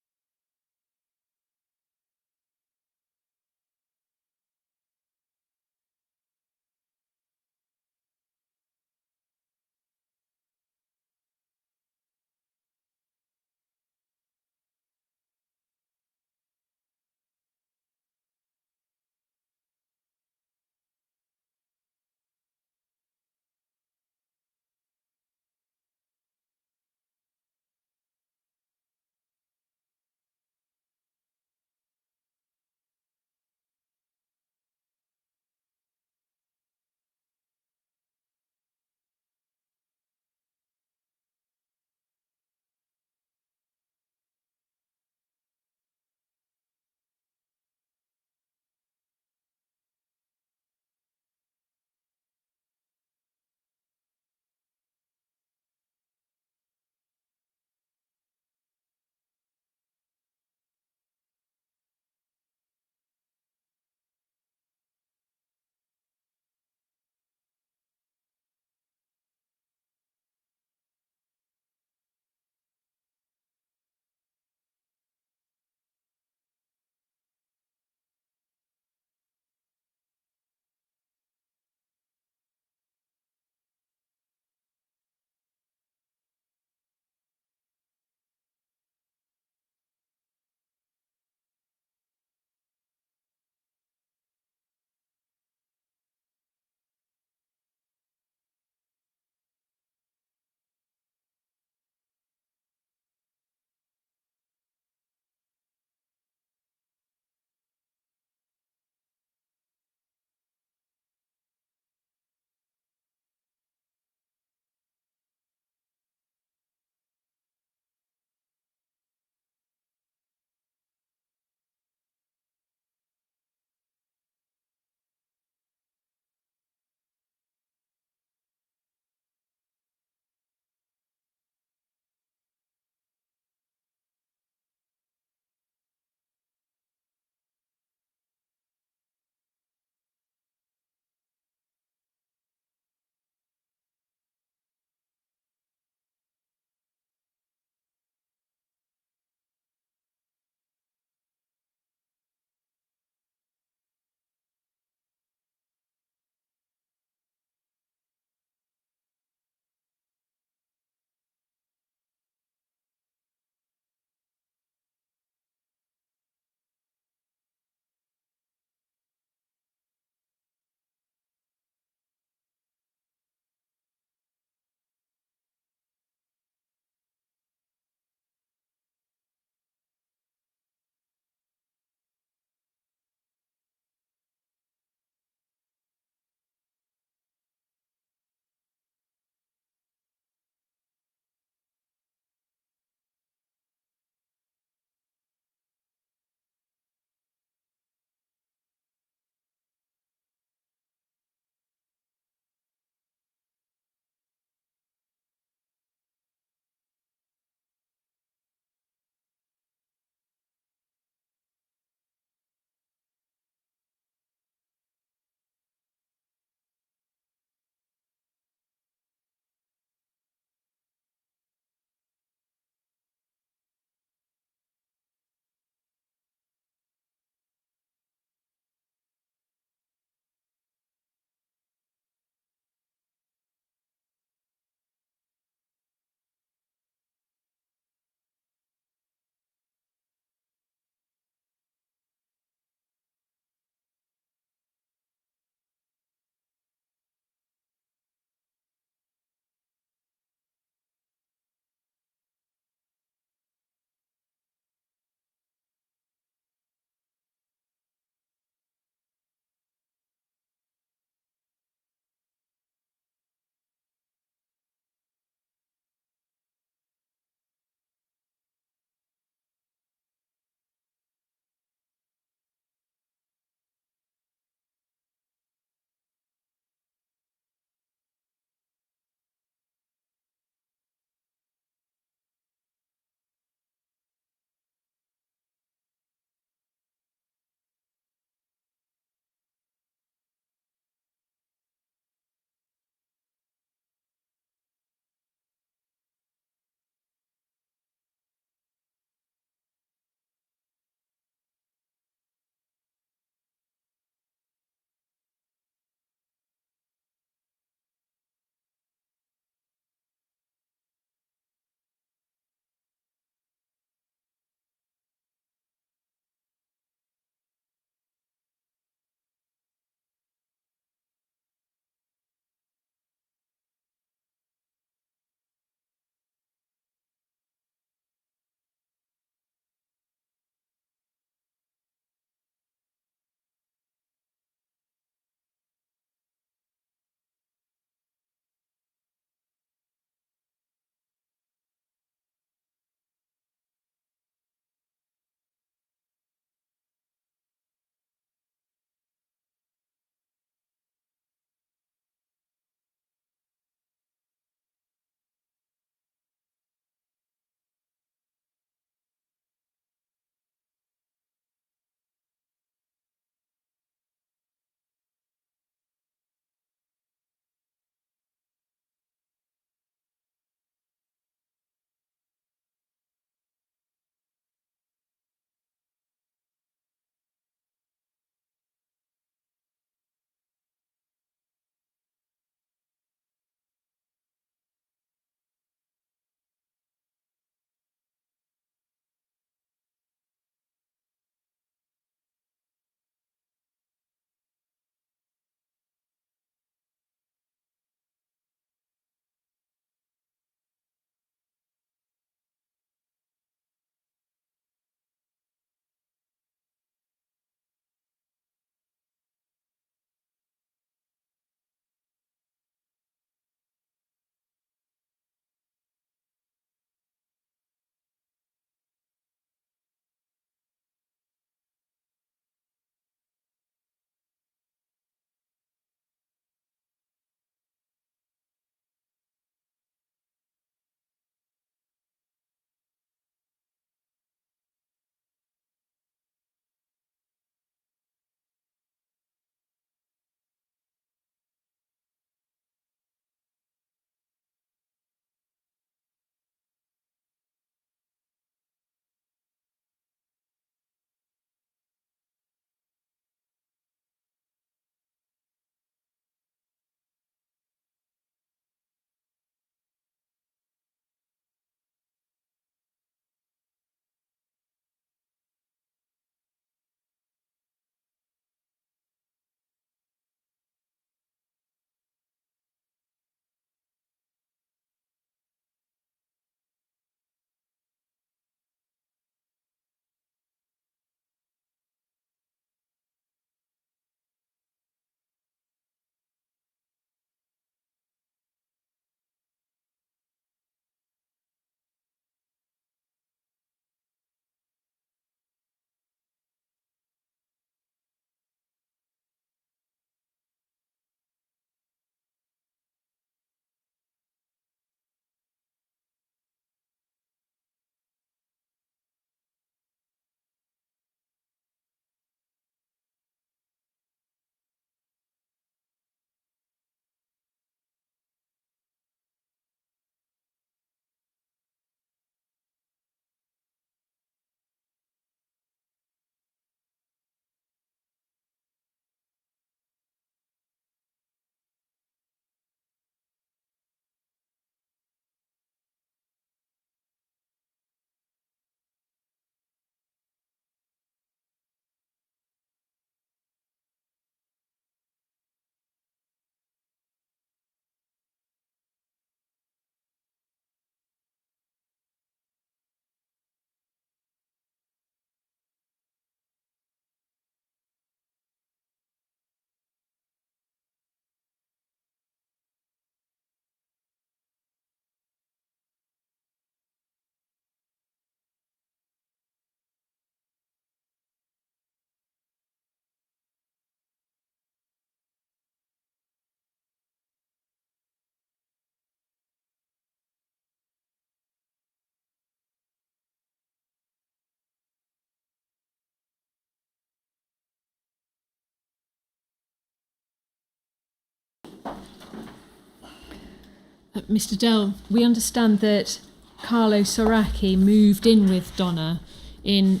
Mr. Dell, we understand that Carlo Soracchi moved in with Donna in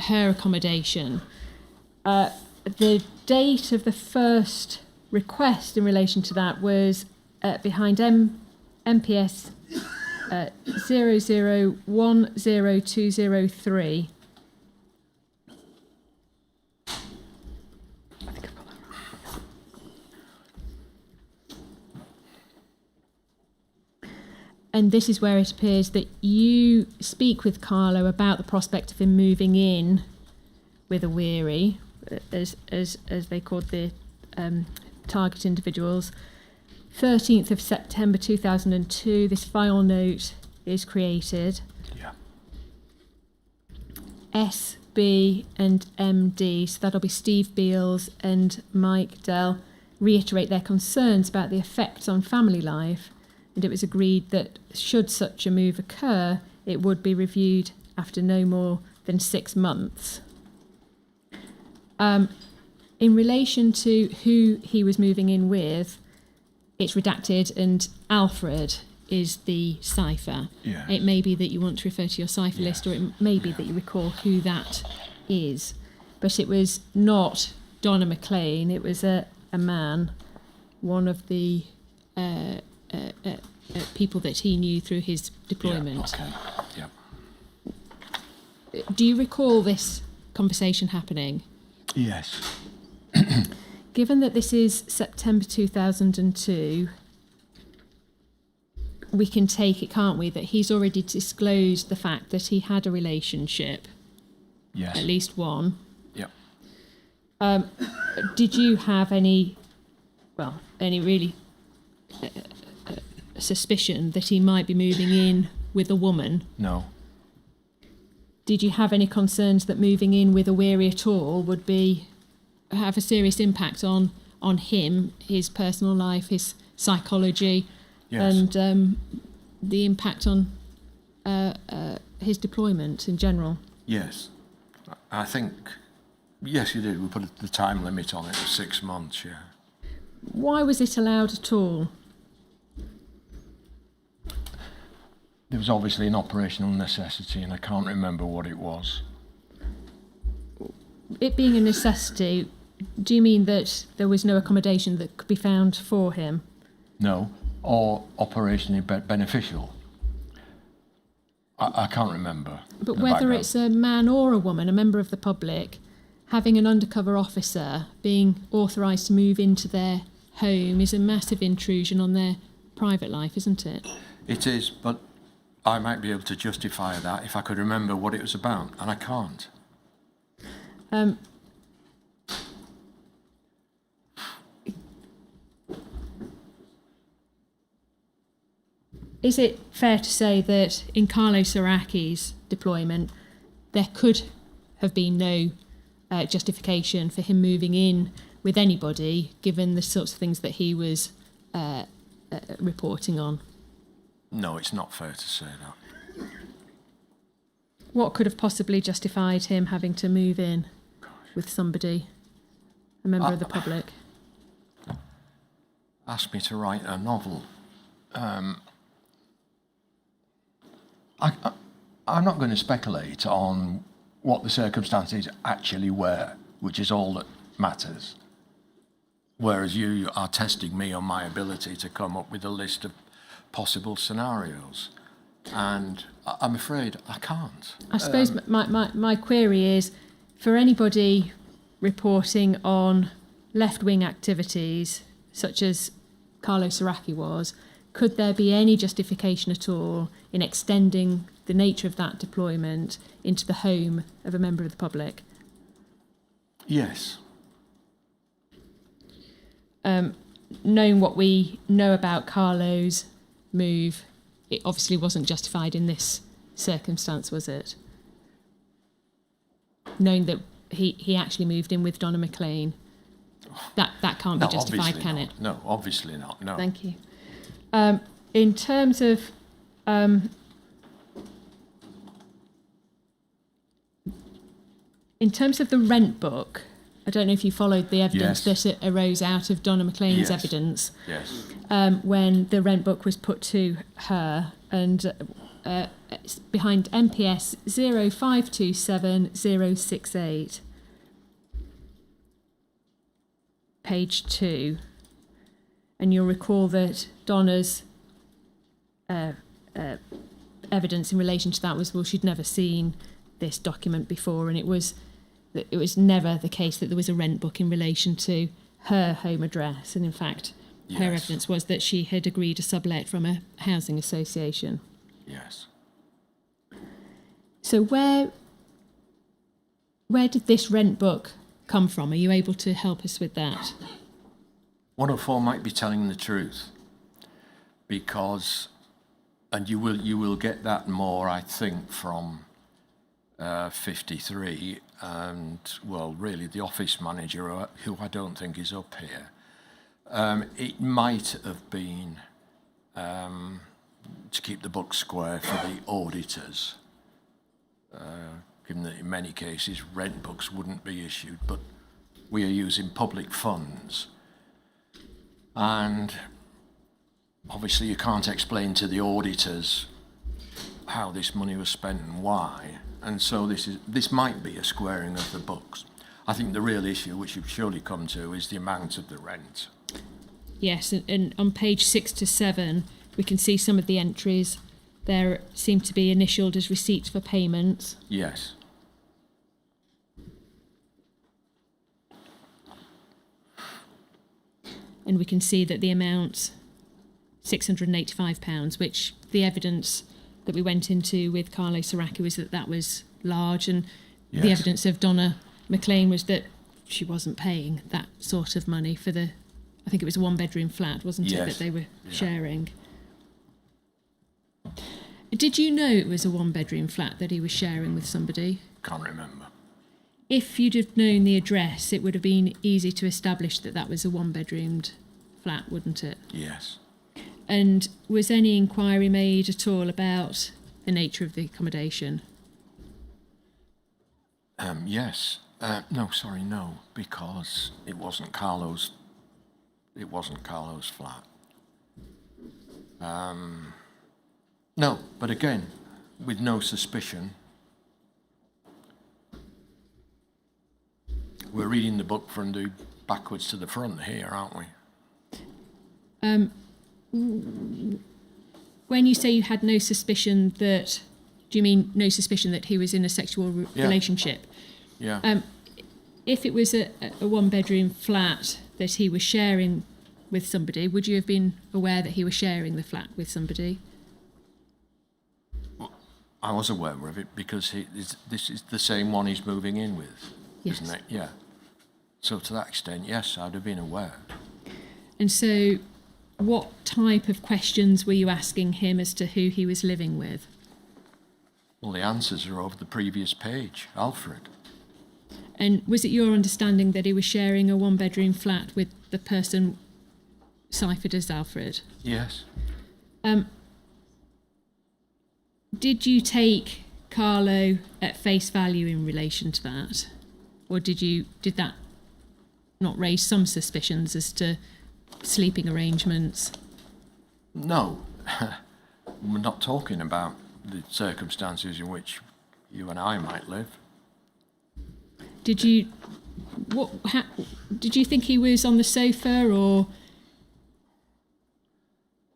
her accommodation. The date of the first request in relation to that was behind MPS 0010203. And this is where it appears that you speak with Carlo about the prospect of him moving in with a weary, as they called the target individuals. 13th of September 2002, this file note is created. Yeah. SB and MD, so that'll be Steve Beals and Mike Dell, reiterate their concerns about the effects on family life. And it was agreed that should such a move occur, it would be reviewed after no more than 6 months. In relation to who he was moving in with, it's redacted and Alfred is the cipher. Yes. It may be that you want to refer to your cipher list, or it may be that you recall who that is. But it was not Donna McLean, it was a man, one of the people that he knew through his deployment. Yeah, okay. Yeah. Do you recall this conversation happening? Yes. Given that this is September 2002, we can take it, can't we, that he's already disclosed the fact that he had a relationship, Yes. at least one. Yep. Did you have any really suspicion that he might be moving in with a woman? No. Did you have any concerns that moving in with a weary at all would have a serious impact on him, his personal life, his psychology, Yes. and the impact on his deployment in general? Yes. I think, yes, you did. We put the time limit on it of 6 months, yeah. Why was it allowed at all? There was obviously an operational necessity, and I can't remember what it was. It being a necessity, do you mean that there was no accommodation that could be found for him? No. Or operationally beneficial. I can't remember. But the whether background. it's a man or a woman, a member of the public, having an undercover officer being authorised to move into their home is a massive intrusion on their private life, isn't it? It is, but I might be able to justify that if I could remember what it was about, and I can't. Is it fair to say that in Carlo Soracchi's deployment, there could have been no justification for him moving in with anybody, given the sorts of things that he was reporting on? No, it's not fair to say that. What could have possibly justified him having to move in with somebody, a member of the public? Asked me to write a novel. I'm not going to speculate on what the circumstances actually were, which is all that matters. Whereas you are testing me on my ability to come up with a list of possible scenarios. And I'm afraid I can't. I suppose my query is, for anybody reporting on left-wing activities, such as Carlo Soracchi was, could there be any justification at all in extending the nature of that deployment into the home of a member of the public? Yes. Knowing what we know about Carlo's move, it obviously wasn't justified in this circumstance, was it? Knowing that he actually moved in with Donna McLean, that can't be justified, can it? No, obviously not. No. Thank you. In terms of the rent book, I don't know if you followed the evidence Yes. that arose out of Donna McLean's Yes. evidence. Yes. when the rent book was put to her, and it's behind MPS 0527068, page 2. And you'll recall that Donna's evidence in relation to that was, well, she'd never seen this document before, and it was never the case that there was a rent book in relation to her home address. And in fact, Yes. her evidence was that she had agreed a sublet from a housing association. Yes. So where did this rent book come from? Are you able to help us with that? 104 might be telling the truth, because, and you will get that more, I think, from 53, and, well, really the office manager, who I don't think is up here. It might have been to keep the books square for the auditors, given that in many cases rent books wouldn't be issued, but we are using public funds. And obviously you can't explain to the auditors how this money was spent and why. And so this might be a squaring of the books. I think the real issue, which you've surely come to, is the amount of the rent. Yes, and on page 6 to 7, we can see some of the entries. There seem to be initialed as receipts for payments. Yes. And we can see that the amount, £685, which the evidence that we went into with Carlo Saraki was that was large, and Yes. the evidence of Donna McLean was that she wasn't paying that sort of money for I think it was a one-bedroom flat, wasn't it, Yes. that they were Yeah. sharing. Did you know it was a one-bedroom flat that he was sharing with somebody? Can't remember. If you'd have known the address, it would have been easy to establish that that was a one-bedroomed flat, wouldn't it? Yes. And was any inquiry made at all about the nature of the accommodation? Yes. No, because it wasn't Carlo's flat. No, but again, with no suspicion. We're reading the book from the backwards to the front here, aren't we? When you say you had no suspicion that, do you mean no suspicion that he was in a sexual relationship? Yeah. If it was a one-bedroom flat that he was sharing with somebody, would you have been aware that he was sharing the flat with somebody? I was aware of it because this is the same one he's moving in with, Yes. isn't it? Yeah. So to that extent, yes, I'd have been aware. And so what type of questions were you asking him as to who he was living with? Well, the answers are over the previous page, Alfred. And was it your understanding that he was sharing a one-bedroom flat with the person ciphered as Alfred? Yes. Did you take Carlo at face value in relation to that? Or did that not raise some suspicions as to sleeping arrangements? No. We're not talking about the circumstances in which you and I might live. Did you think he was on the sofa, or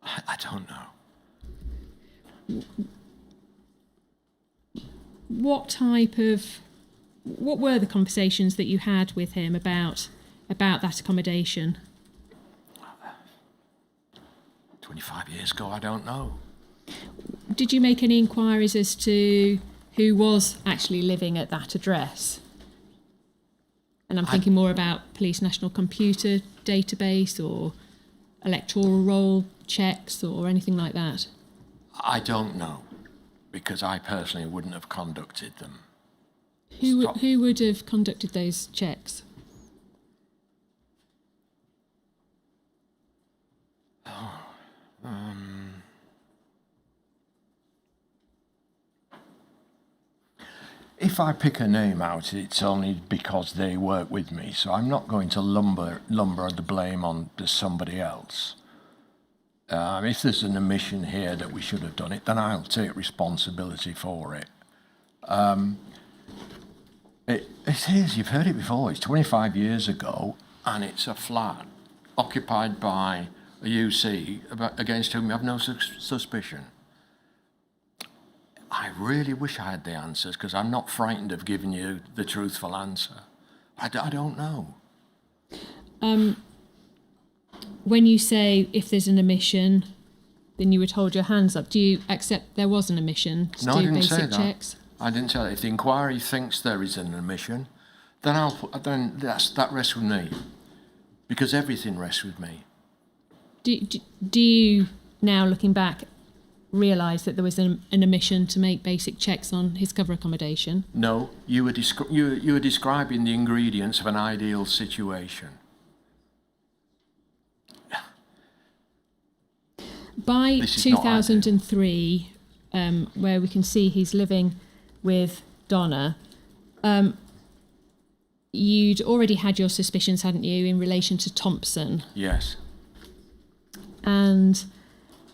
I don't know. what were the conversations that you had with him about that accommodation? 25 years ago, I don't know. Did you make any inquiries as to who was actually living at that address? And I'm thinking more about Police National Computer Database or electoral roll checks or anything like that. I don't know, because I personally wouldn't have conducted them. Who would have conducted those checks? If I pick a name out, it's only because they work with me, so I'm not going to lumber the blame on to somebody else. If there's an omission here that we should have done it, then I'll take responsibility for it. It is, you've heard it before, it's 25 years ago, and it's a flat occupied by a UC against whom we have no suspicion. I really wish I had the answers, because I'm not frightened of giving you the truthful answer. I don't know. When you say if there's an omission, then you would hold your hands up. Do you accept there was an omission to No, I do didn't say basic that. checks? I didn't say that. If the inquiry thinks there is an omission, then that rests with me, because everything rests with me. Do you now, looking back, realise that there was an omission to make basic checks on his cover accommodation? No, you were describing the ingredients of an ideal situation. By This is not 2003, where we can see he's living with Donna, you'd already had your suspicions, hadn't you, in relation to Thompson? Yes. And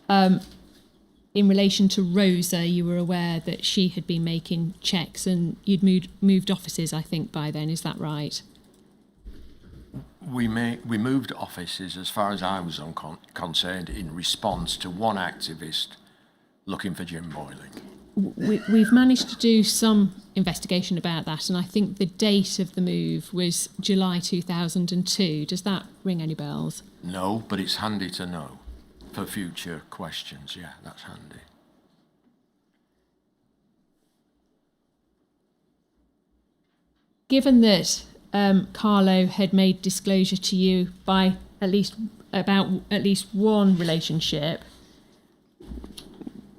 in relation to Rosa, you were aware that she had been making checks, and you'd moved offices, I think, by then. Is that right? We moved offices, as far as I was concerned, in response to one activist looking for Jim Boyling. We've managed to do some investigation about that, and I think the date of the move was July 2002. Does that ring any bells? No, but it's handy to know for future questions. Yeah, that's handy. Given that Carlo had made disclosure to you by at least one relationship,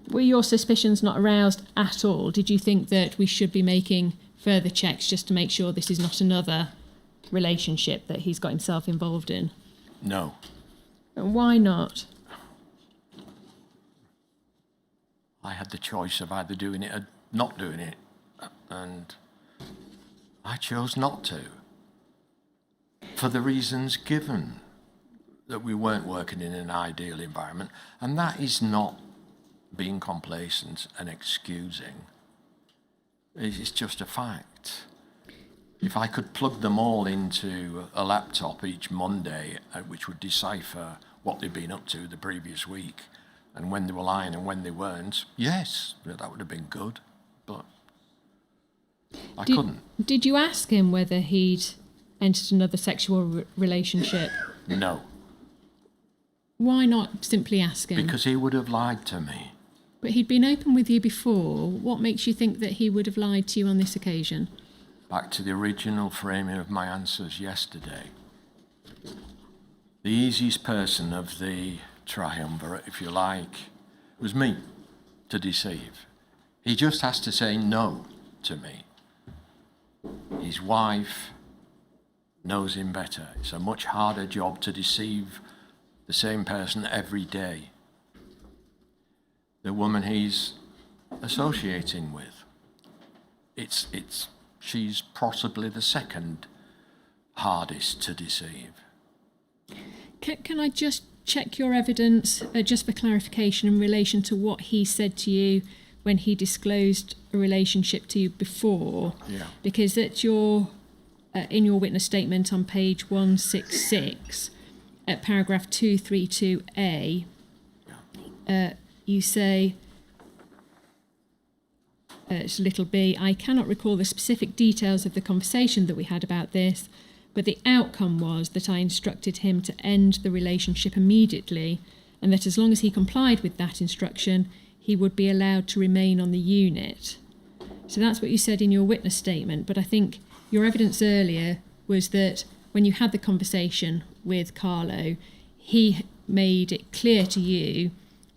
were your suspicions not aroused at all? Did you think that we should be making further checks just to make sure this is not another relationship that he's got himself involved in? No. And why not? I had the choice of either doing it or not doing it, and I chose not to, for the reasons given, that we weren't working in an ideal environment, and that is not being complacent and excusing. It's just a fact. If I could plug them all into a laptop each Monday, which would decipher what they'd been up to the previous week, and when they were lying and when they weren't, yes, that would have been good, but I couldn't. Did you ask him whether he'd entered another sexual relationship? No. Why not simply ask him? Because he would have lied to me. But he'd been open with you before. What makes you think that he would have lied to you on this occasion? Back to the original framing of my answers yesterday. The easiest person of the triumvirate, if you like, was me to deceive. He just has to say no to me. His wife knows him better. It's a much harder job to deceive the same person every day. The woman he's associating with. She's possibly the second hardest to deceive. Can I just check your evidence, just for clarification, in relation to what he said to you when he disclosed a relationship to you before? Yeah. Because at in your witness statement on page 166, at paragraph 232A, you say, it's little b, I cannot recall the specific details of the conversation that we had about this, but the outcome was that I instructed him to end the relationship immediately, and that as long as he complied with that instruction, he would be allowed to remain on the unit. So that's what you said in your witness statement, but I think your evidence earlier was that when you had the conversation with Carlo, he made it clear to you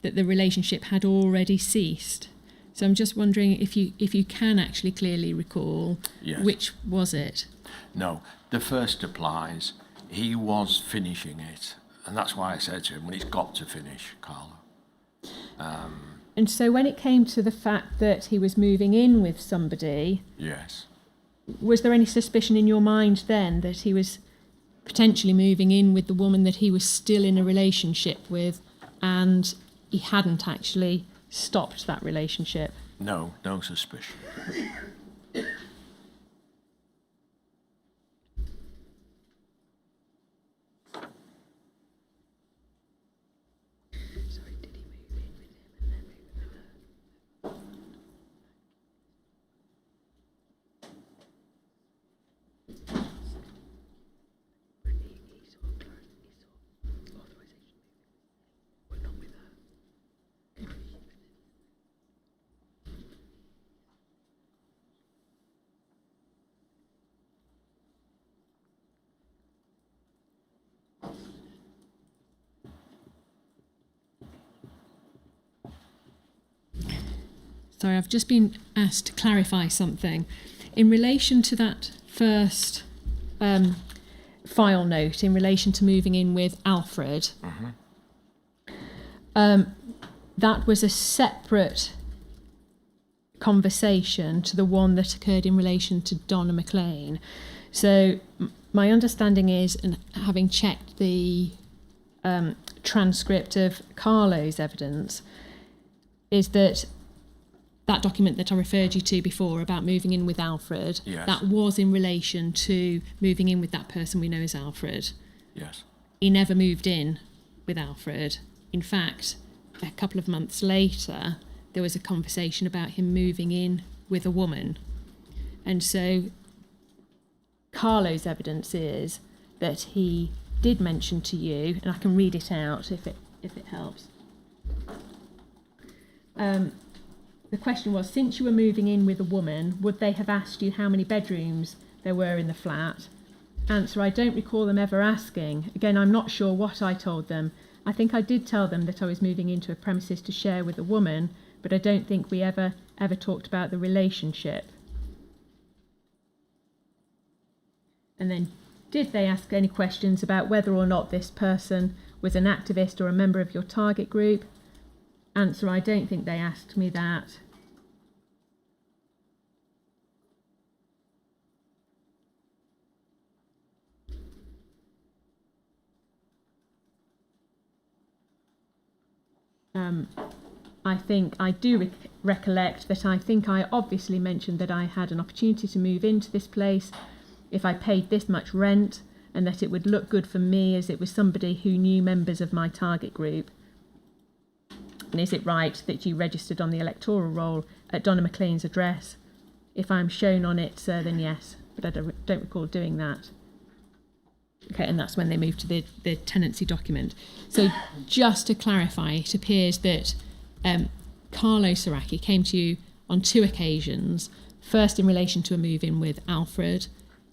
that the relationship had already ceased. So I'm just wondering if you can actually clearly recall, Yes. Which was it? No, the first applies. He was finishing it, and that's why I said to him, well, it's got to finish, Carlo. And so when it came to the fact that he was moving in with somebody, Yes. was there any suspicion in your mind then that he was potentially moving in with the woman that he was still in a relationship with and he hadn't actually stopped that relationship. No suspicion. Sorry, I've just been asked to clarify something. In relation to that first file note, in relation to moving in with Alfred, that was a separate conversation to the one that occurred in relation to Donna McLean. So my understanding is, and having checked the transcript of Carlo's evidence, is that that document that I referred you to before about moving in with Alfred, yes, that was in relation to moving in with that person we know as Alfred. Yes. He never moved in with Alfred. In fact, a couple of months later, there was a conversation about him moving in with a woman. And so Carlo's evidence is that he did mention to you, and I can read it out if it helps. The question was, since you were moving in with a woman, would they have asked you how many bedrooms there were in the flat? Answer, I don't recall them ever asking. Again, I'm not sure what I told them. I think I did tell them that I was moving into a premises to share with a woman, but I don't think we ever talked about the relationship. And then, did they ask any questions about whether or not this person was an activist or a member of your target group? Answer, I don't think they asked me that. I think I do recollect that I think I obviously mentioned that I had an opportunity to move into this place if I paid this much rent, and that it would look good for me as it was somebody who knew members of my target group. And is it right that you registered on the electoral roll at Donna McLean's address? If I'm shown on it, sir, then yes, but I don't recall doing that. Okay, and that's when they moved to the tenancy document. So just to clarify, it appears that Carlo Saraki came to you on 2 occasions, first in relation to a move-in with Alfred.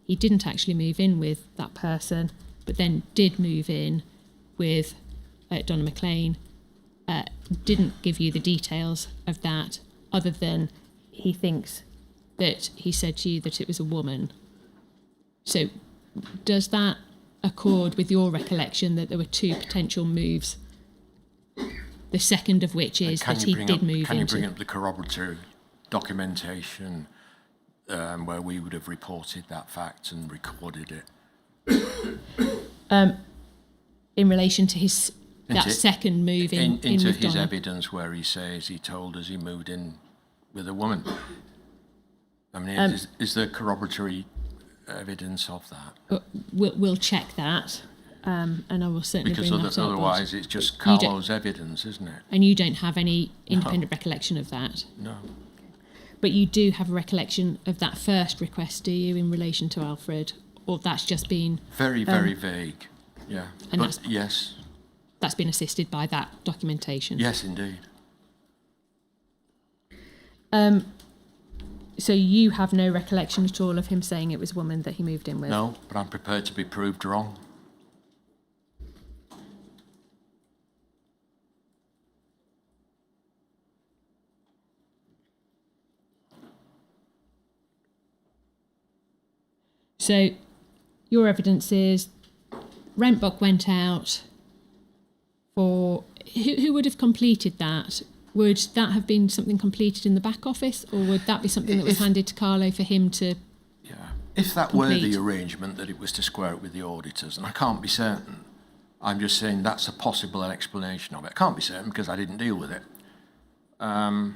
He didn't actually move in with that person, but then did move in with Donna McLean. Didn't give you the details of that, other than he thinks that he said to you that it was a woman. So does that accord with your recollection that there were 2 potential moves, the second of which is that he did move into... Can you bring up the corroborative documentation where we would have reported that fact and recorded it? In relation to his... that second move in into with his Donna. evidence where he says he told us he moved in with a woman. I mean, is there corroboratory evidence of that? We'll check that, and I will certainly because bring that up. Otherwise it's just Carlo's evidence, isn't it? And you don't have any independent recollection of that? No. But you do have a recollection of that first request, do you, in relation to Alfred? Or that's just been... Very, very vague, yeah. And but yes. That's been assisted by that documentation? Yes, indeed. So you have no recollection at all of him saying it was a woman that he moved in with? No, but I'm prepared to be proved wrong. So your evidence is rent book went out for... Who would have completed that? Would that have been something completed in the back office, or would that be something that was handed to Carlo for him to... Yeah, if that complete? were the arrangement, that it was to square it with the auditors, and I can't be certain, I'm just saying that's a possible explanation of it. I can't be certain because I didn't deal with it. And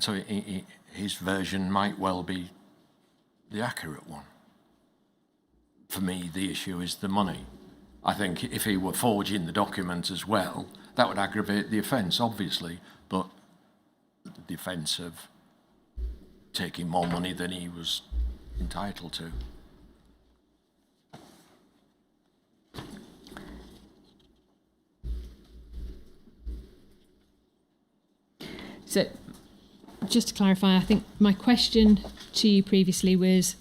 so his version might well be the accurate one. For me, the issue is the money. I think if he were forging the document as well, that would aggravate the offence, obviously, but the offence of taking more money than he was entitled to. So, just to clarify, I think my question to you previously was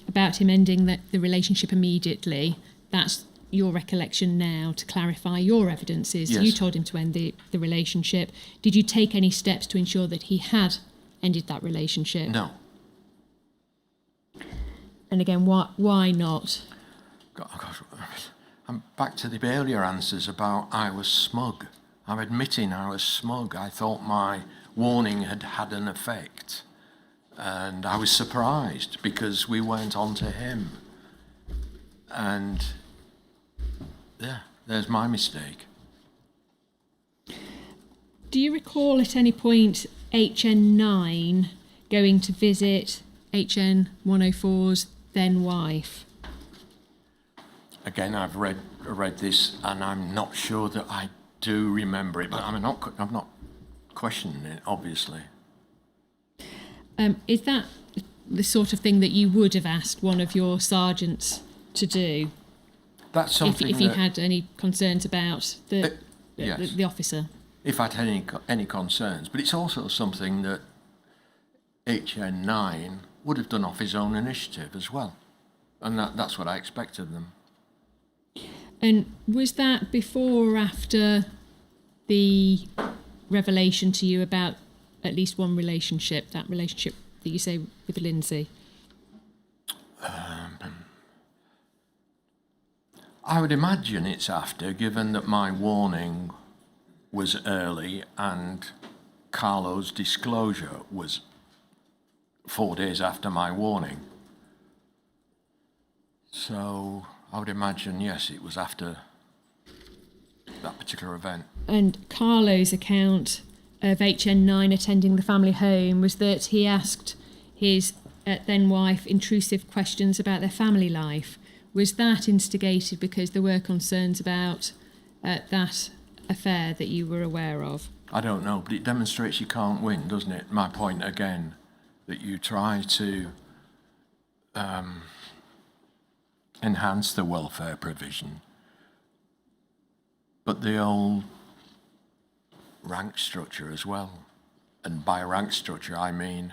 about him ending the relationship immediately. That's your recollection now. To clarify your evidences, yes. You told him to end the relationship. Did you take any steps to ensure that he had ended that relationship? No. And again, why not? Gosh, I'm back to the earlier answers about I was smug. I'm admitting I was smug. I thought my warning had had an effect. And I was surprised because we weren't on to him. And yeah, there's my mistake. Do you recall at any point HN9 going to visit HN104's then wife? Again, I've read this, and I'm not sure that I do remember it, but I'm not questioning it, obviously. Is that the sort of thing that you would have asked one of your sergeants to do? That's something if he had any concerns about yes. the officer. If I'd had any concerns, but it's also something that HN9 would have done off his own initiative as well, and that's what I expected of them. And was that before or after the revelation to you about at least one relationship, that relationship that you say with Lindsay? I would imagine it's after, given that my warning was early and Carlo's disclosure was 4 days after my warning. So I would imagine, yes, it was after that particular event. And Carlo's account of HN9 attending the family home was that he asked his then wife intrusive questions about their family life. Was that instigated because there were concerns about that affair that you were aware of? I don't know, but it demonstrates you can't win, doesn't it? My point again, that you try to enhance the welfare provision, but the old rank structure as well. And by rank structure, I mean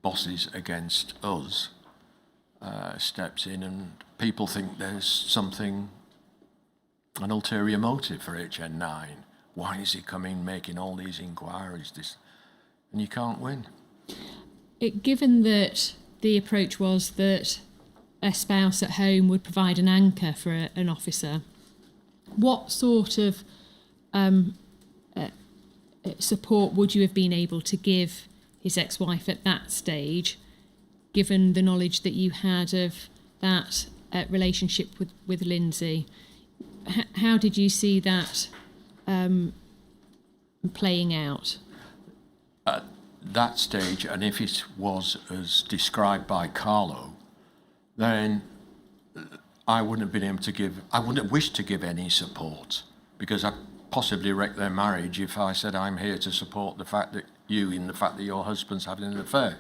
bosses against us steps in, and people think there's something, an ulterior motive for HN9. Why is he coming making all these inquiries? And you can't win. Given that the approach was that a spouse at home would provide an anchor for an officer, what sort of support would you have been able to give his ex-wife at that stage, given the knowledge that you had of that relationship with Lindsay? How did you see that playing out? At that stage, and if it was as described by Carlo, then I wouldn't have been able to give, I wouldn't have wished to give any support, because I possibly wreck their marriage if I said I'm here to support the fact that your husband's having an affair.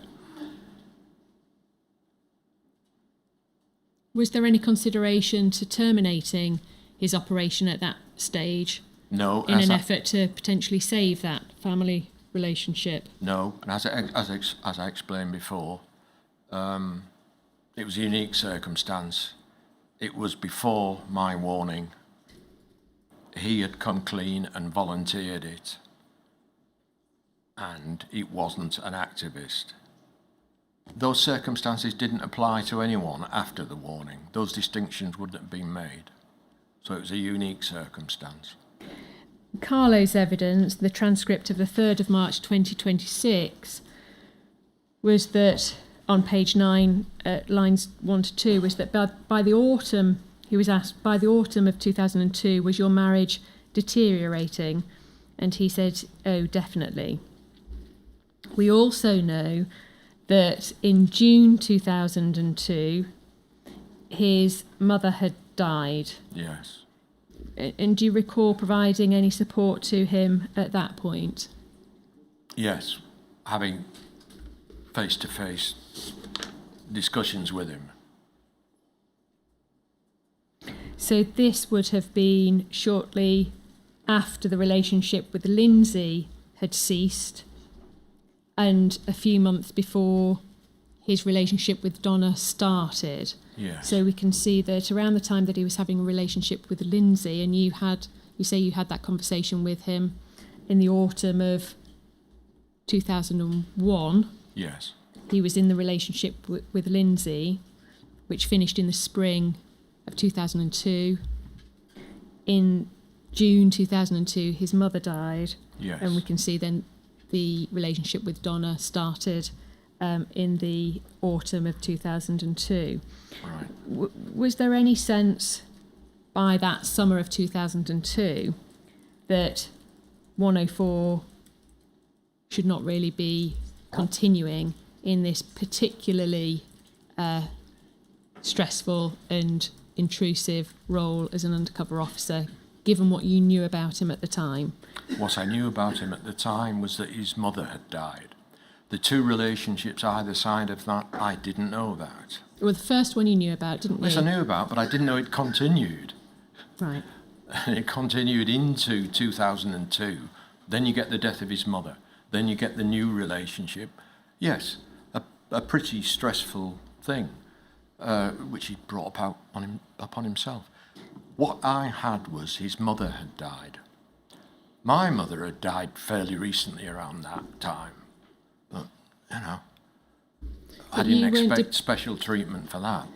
Was there any consideration to terminating his operation at that stage? No. In an effort to potentially save that family relationship? No, and as I explained before, it was a unique circumstance. It was before my warning. He had come clean and volunteered it, and it wasn't an activist. Those circumstances didn't apply to anyone after the warning. Those distinctions wouldn't have been made. So it was a unique circumstance. Carlo's evidence, the transcript of the 3rd of March 2026, was that on page 9, lines 1 to 2, was that by the autumn he was asked, by the autumn of 2002, was your marriage deteriorating? And he said, oh, definitely. We also know that in June 2002, his mother had died. Yes. And do you recall providing any support to him at that point? Yes, having face-to-face discussions with him. So this would have been shortly after the relationship with Lindsay had ceased and a few months before his relationship with Donna started. Yes. So we can see that around the time that he was having a relationship with Lindsay, and you say you had that conversation with him in the autumn of 2001. Yes. He was in the relationship with Lindsay, which finished in the spring of 2002. In June 2002, his mother died. Yes. And we can see then the relationship with Donna started in the autumn of 2002. Right. Was there any sense by that summer of 2002 that 104 should not really be continuing in this particularly stressful and intrusive role as an undercover officer, given what you knew about him at the time? What I knew about him at the time was that his mother had died. The two relationships either side of that, I didn't know that. Well, the first one you knew about, didn't you? Yes, I knew about, but I didn't know it continued. Right. It continued into 2002. Then you get the death of his mother. Then you get the new relationship. Yes, a pretty stressful thing, which he brought upon himself. What I had was his mother had died. My mother had died fairly recently around that time. But, I didn't expect special treatment for that.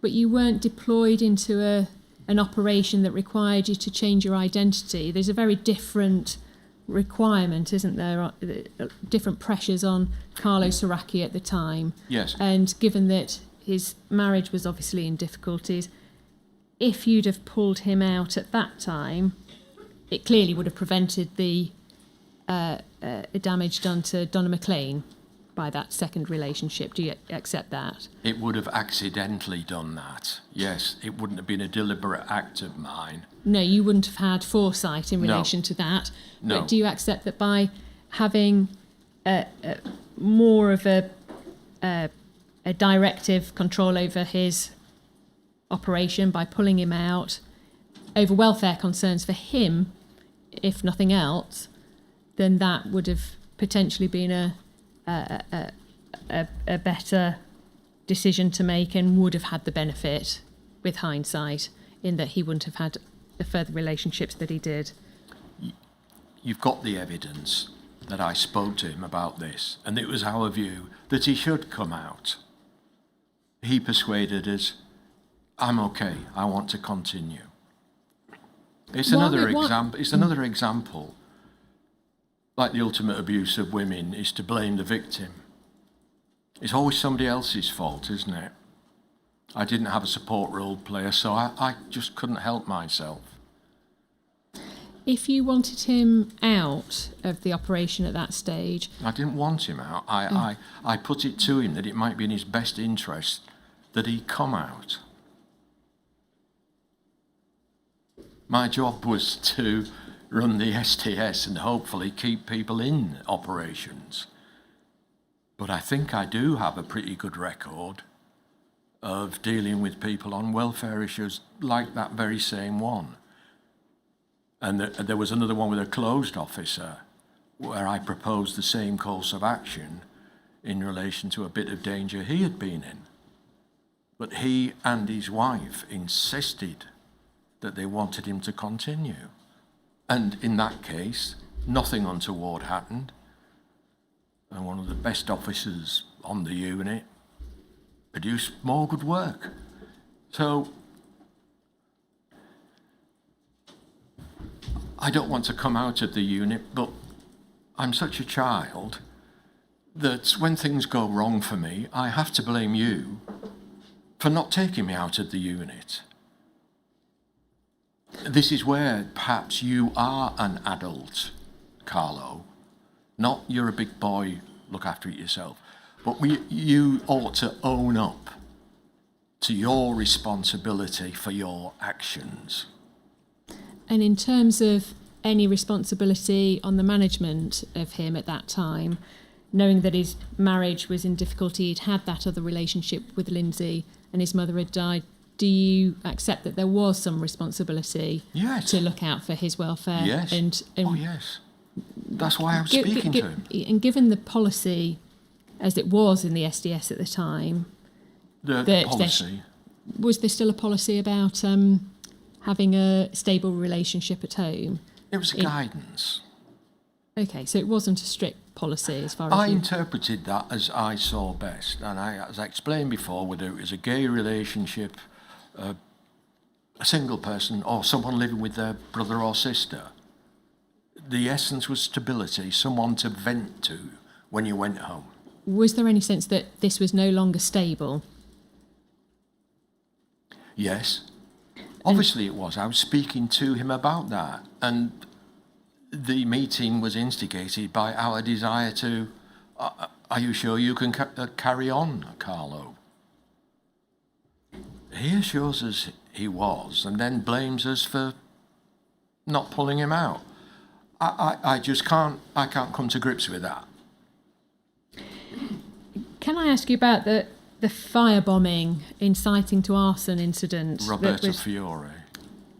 But you weren't deployed into an operation that required you to change your identity. There's a very different requirement, isn't there? Different pressures on Carlo Saracchi at the time. Yes. And given that his marriage was obviously in difficulties, if you'd have pulled him out at that time, it clearly would have prevented the damage done to Donna McLean by that second relationship. Do you accept that? It would have accidentally done that. Yes, it wouldn't have been a deliberate act of mine. No, you wouldn't have had foresight in relation to that. No. But do you accept that by having more of a directive control over his operation, by pulling him out, over welfare concerns for him, if nothing else, then that would have potentially been a better decision to make and would have had the benefit, with hindsight, in that he wouldn't have had the further relationships that he did? You've got the evidence that I spoke to him about this, and it was our view that he should come out. He persuaded us, I'm okay, I want to continue. It's another example. Like the ultimate abuse of women is to blame the victim. It's always somebody else's fault, isn't it? I didn't have a support role player, so I just couldn't help myself. If you wanted him out of the operation at that stage... I didn't want him out. I put it to him that it might be in his best interest that he come out. My job was to run the STS and hopefully keep people in operations. But I think I do have a pretty good record of dealing with people on welfare issues like that very same one. And there was another one with a closed officer where I proposed the same course of action in relation to a bit of danger he had been in. But he and his wife insisted that they wanted him to continue. And in that case, nothing untoward happened. And one of the best officers on the unit produced more good work. So I don't want to come out of the unit, but I'm such a child that when things go wrong for me, I have to blame you for not taking me out of the unit. this is where perhaps you are an adult, Carlo. Not you're a big boy, look after it yourself. But you ought to own up to your responsibility for your actions. And in terms of any responsibility on the management of him at that time, knowing that his marriage was in difficulty, he'd had that other relationship with Lindsay and his mother had died, do you accept that there was some responsibility to look out for his welfare? Yes. And oh, yes. That's why I was speaking to him. And given the policy as it was in the SDS at the time, The policy. Was there still a policy about having a stable relationship at home? It was guidance. Okay, so it wasn't a strict policy as far as I interpreted that as I saw best, and as I explained before, whether it was a gay relationship, a single person, or someone living with their brother or sister, the essence was stability, someone to vent to when you went home. Was there any sense that this was no longer stable? Yes. Obviously it was. I was speaking to him about that, and the meeting was instigated by our desire to, are you sure you can carry on, Carlo? He assures us he was, and then blames us for not pulling him out. I just can't come to grips with that. Can I ask you about the firebombing inciting to arson incident? Roberto Fiore.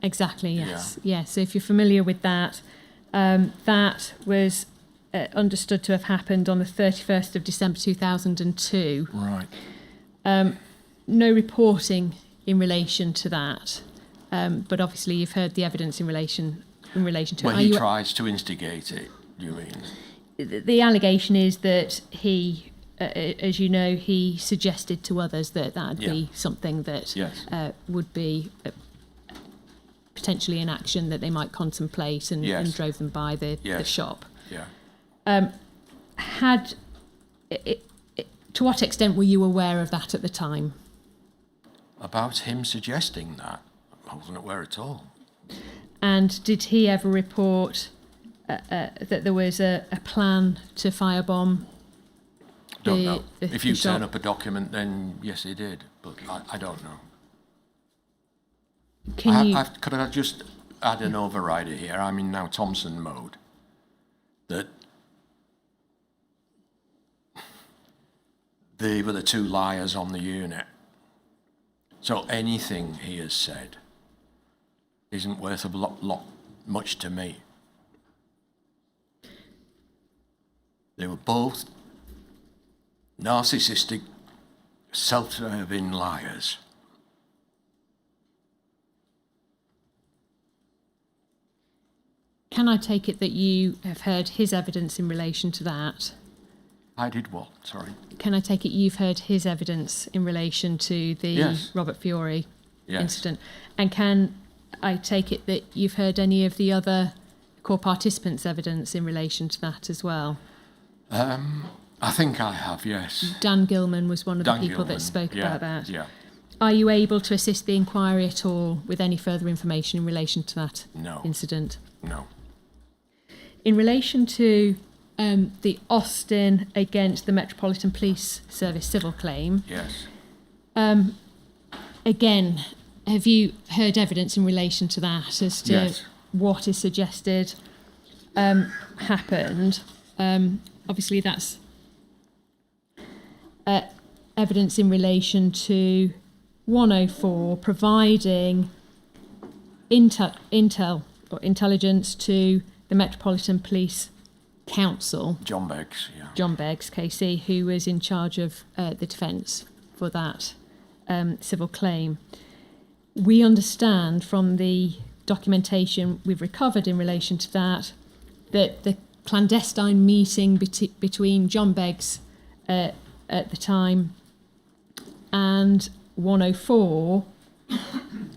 Exactly, yes. Yeah. So if you're familiar with that, that was understood to have happened on the 31st of December 2002. Right. No reporting in relation to that, but obviously you've heard the evidence in relation to it. Well, he tries to instigate it, you mean? The allegation is that he, as you know, he suggested to others that that'd be something that would be potentially an action that they might contemplate and drove them by the shop. Yeah. To what extent were you aware of that at the time? About him suggesting that? I wasn't aware at all. And did he ever report that there was a plan to firebomb? Don't know. If you turn up a document, then yes, he did, but I don't know. Could I just add an overrider here? I'm in now Thompson mode. That they were the two liars on the unit. So anything he has said isn't worth a lot much to me. They were both narcissistic, self-serving liars. Can I take it that you have heard his evidence in relation to that? I did what? Sorry. Can I take it you've heard his evidence in relation to the Robert Fiore incident? And can I take it that you've heard any of the other core participants' evidence in relation to that as well? I think I have, yes. Dan Gilman was one of the people that spoke about that. Yeah. Are you able to assist the inquiry at all with any further information in relation to that incident? No. In relation to the Austin against the Metropolitan Police Service civil claim, again, have you heard evidence in relation to that as to what is suggested happened? Obviously, that's evidence in relation to 104 providing intel or intelligence to the Metropolitan Police Council. John Beggs, John Beggs, KC, who was in charge of the defence for that civil claim. We understand from the documentation we've recovered in relation to that the clandestine meeting between John Beggs at the time and 104,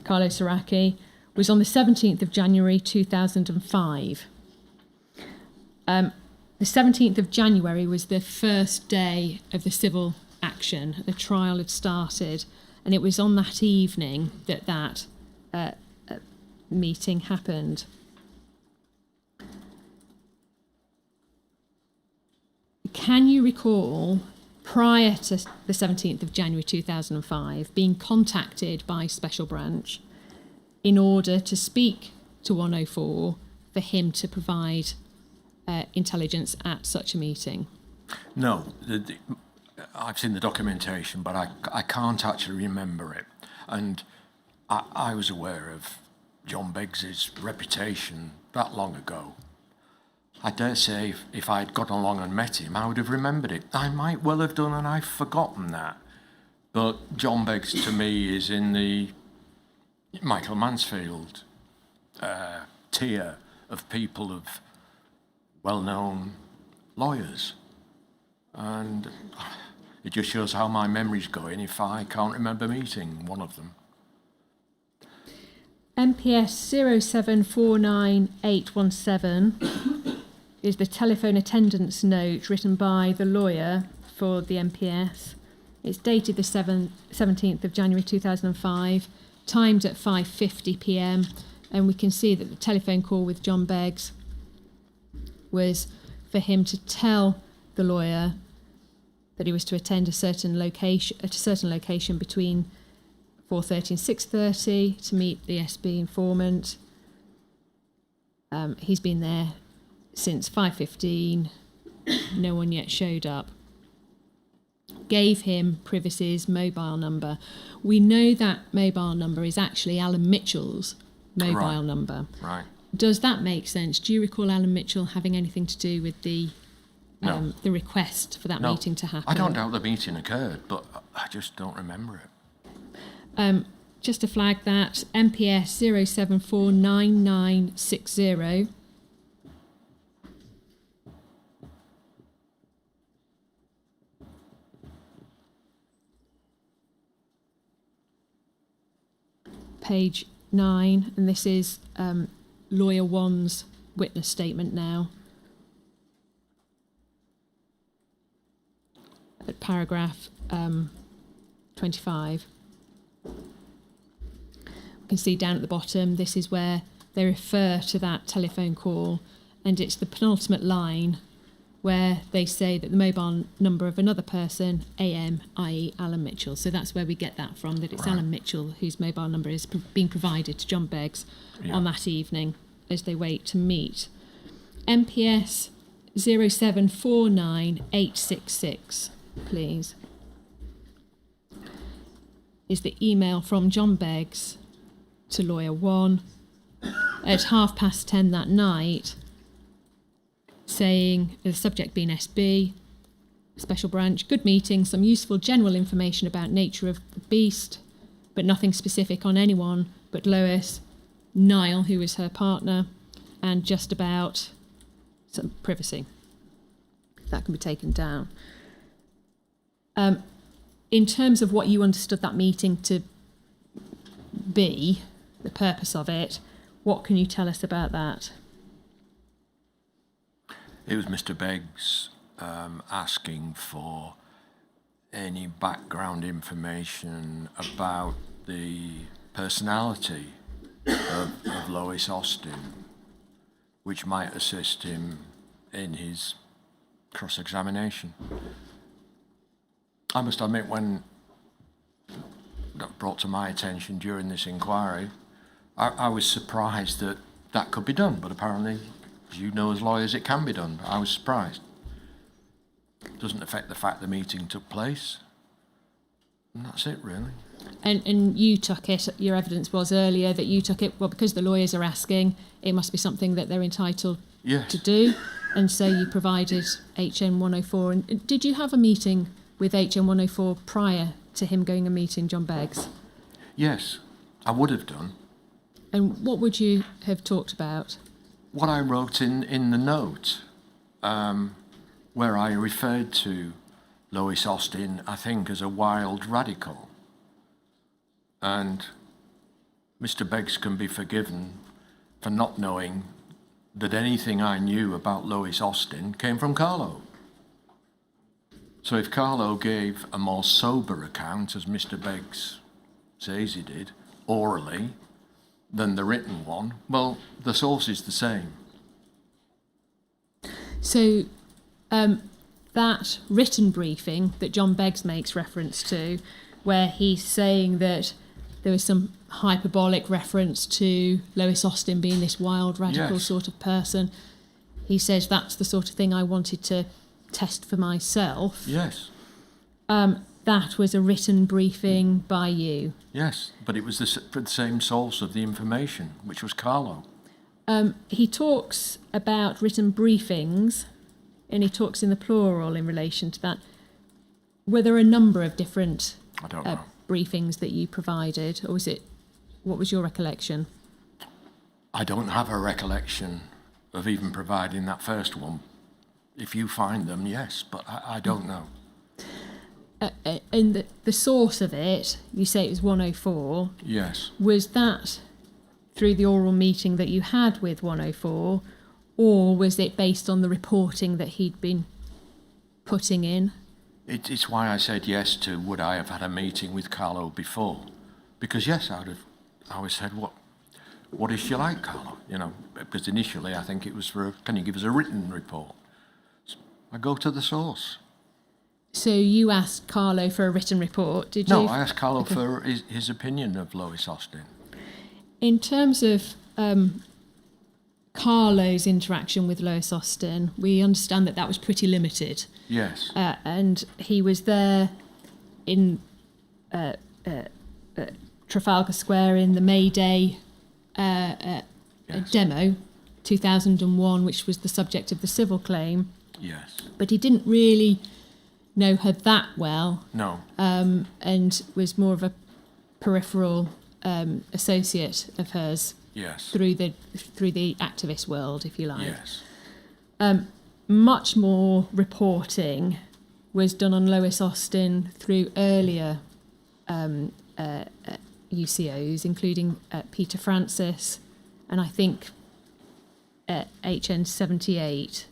Carlo Saracchi, was on the 17th of January 2005. The 17th of January was the first day of the civil action. The trial had started, and it was on that evening that meeting happened. Can you recall, prior to the 17th of January 2005, being contacted by Special Branch in order to speak to 104 for him to provide intelligence at such a meeting? No, I've seen the documentation, but I can't actually remember it. And I was aware of John Beggs's reputation that long ago. I dare say if I'd gone along and met him, I would have remembered it. I might well have done, and I've forgotten that. But John Beggs, to me, is in the Michael Mansfield tier of people, of well-known lawyers. And it just shows how my memory's going if I can't remember meeting one of them. MPS 0749817 is the telephone attendance note written by the lawyer for the MPS. It's dated the 17th of January 2005, timed at 5:50 p.m, and we can see that the telephone call with John Beggs was for him to tell the lawyer that he was to attend a certain location between 4:30 and 6:30 to meet the SB informant. He's been there since 5:15. No one yet showed up. Gave him Privacy's mobile number. We know that mobile number is actually Alan Mitchell's mobile number. Right. Does that make sense? Do you recall Alan Mitchell having anything to do with the request for that meeting to happen? I don't doubt the meeting occurred, but I just don't remember it. Just to flag that, MPS 0749960 page 9, and this is Lawyer One's witness statement now. At paragraph 25. We can see down at the bottom, this is where they refer to that telephone call, and it's the penultimate line where they say that the mobile number of another person, AM, i.e. Alan Mitchell. So that's where we get that from, that it's Alan Mitchell whose mobile number is being provided to John Beggs on that evening as they wait to meet. MPS 0749866, please, is the email from John Beggs to Lawyer One at 10:30 that night, saying, the subject being SB, Special Branch, good meeting, some useful general information about nature of the beast, but nothing specific on anyone but Lois, Niall, who is her partner, and just about some privacy. That can be taken down. In terms of what you understood that meeting to be, the purpose of it, what can you tell us about that? It was Mr. Beggs asking for any background information about the personality of Lois Austin, which might assist him in his cross-examination. I must admit, when that brought to my attention during this inquiry, I was surprised that that could be done, but apparently, as you know as lawyers, it can be done. I was surprised. It doesn't affect the fact the meeting took place. And that's it, really. And you took it, your evidence was earlier that you took it, well, because the lawyers are asking, it must be something that they're entitled to do. And so you provided HN 104. And did you have a meeting with HN 104 prior to him going and meeting John Beggs? Yes, I would have done. And what would you have talked about? What I wrote in the note, where I referred to Lois Austin, I think, as a wild radical. And Mr. Beggs can be forgiven for not knowing that anything I knew about Lois Austin came from Carlo. So if Carlo gave a more sober account, as Mr. Beggs says he did, orally, than the written one, well, the source is the same. So that written briefing that John Beggs makes reference to, where he's saying that there was some hyperbolic reference to Lois Austin being this wild, radical Yes. sort of person, he says that's the sort of thing I wanted to test for myself. Yes, That was a written briefing by you. yes, but it was the same source of the information, which was Carlo. He talks about written briefings, and he talks in the plural in relation to that. Were there a number of different I don't know. briefings that you provided, or was it? What was your recollection? I don't have a recollection of even providing that first one. If you find them, yes, but I don't know. And the source of it, you say it was 104. Yes. Was that through the oral meeting that you had with 104, or was it based on the reporting that he'd been putting in? It's why I said yes to would I have had a meeting with Carlo before? Because yes, I would have said, what is she like, Carlo? You know, because initially I think it was can you give us a written report? So I go to the source. So you asked Carlo for a written report, did you? No, I asked Carlo for his opinion of Lois Austin. In terms of Carlo's interaction with Lois Austin, we understand that was pretty limited. Yes. And he was there in Trafalgar Square in the May Day demo, 2001, which was the subject of the civil claim. Yes. But he didn't really know her that well. No. And was more of a peripheral associate of hers. Yes. Through the activist world, if you like. Yes. Much more reporting was done on Lois Austin through earlier UCOs, including Peter Francis, and I think HN38,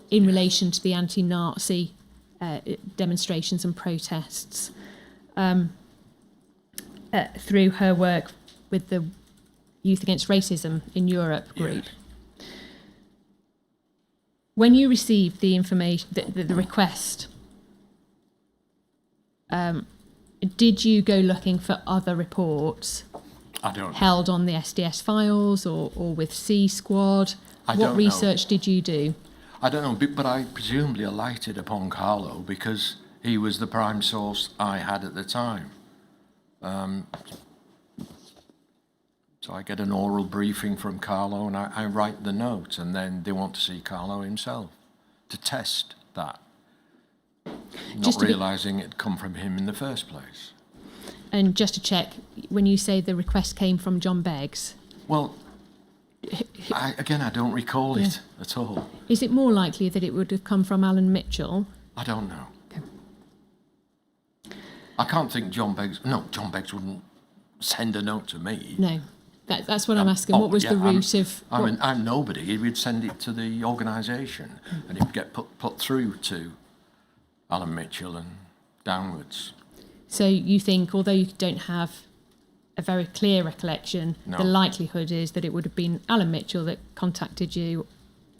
in relation to the anti-Nazi demonstrations and protests, through her work with the Youth Against Racism in Europe group. Yes. When you received the information, the request, did you go looking for other reports I don't know. held on the SDS files or with C Squad? I What don't know. research did you do? I don't know, but I presumably alighted upon Carlo because he was the prime source I had at the time. So I get an oral briefing from Carlo and I write the note, and then they want to see Carlo himself to test that, not realising it'd come from him in the first place. And just to check, when you say the request came from John Beggs, Well, I don't recall it at all. is it more likely that it would have come from Alan Mitchell? I don't know. Okay. I can't think John Beggs wouldn't send a note to me. No, that's what I'm asking. What was the route of... I'm nobody. He would send it to the organisation and it would get put through to Alan Mitchell and downwards. So you think, although you don't have a very clear recollection, No. the likelihood is that it would have been Alan Mitchell that contacted you?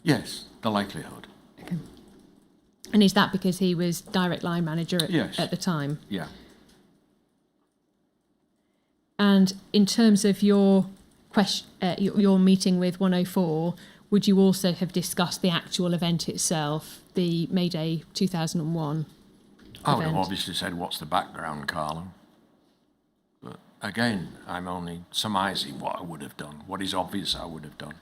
Yes, the likelihood. Okay. And is that because he was direct line manager at the time? Yeah. And in terms of your meeting with 104, would you also have discussed the actual event itself, the May Day 2001 I would have event? obviously said, what's the background, Carlo? But again, I'm only surmising what I would have done, what is obvious I would have done.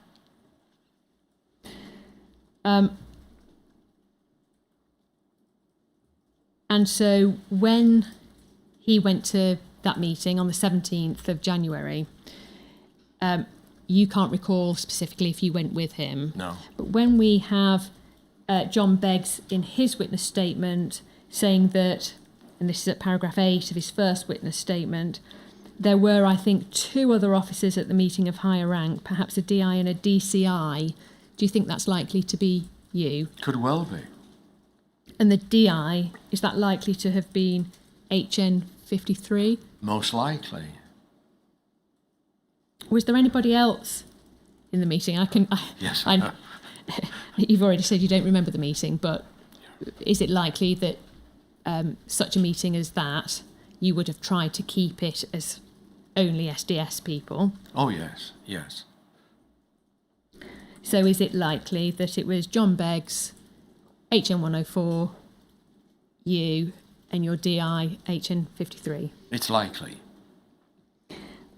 And so when he went to that meeting on the 17th of January, you can't recall specifically if you went with him. No. But when we have John Beggs in his witness statement saying that, and this is at paragraph 8 of his first witness statement, there were, I think, 2 other officers at the meeting of higher rank, perhaps a DI and a DCI. Do you think that's likely to be you? Could well be. And the DI, is that likely to have been HN53? Most likely. Was there anybody else in the meeting? Yes. You've already said you don't remember the meeting, but is it likely that such a meeting as that, you would have tried to keep it as only SDS people? Oh, yes, yes. So is it likely that it was John Beggs, HN104, you, and your DI, HN53? It's likely.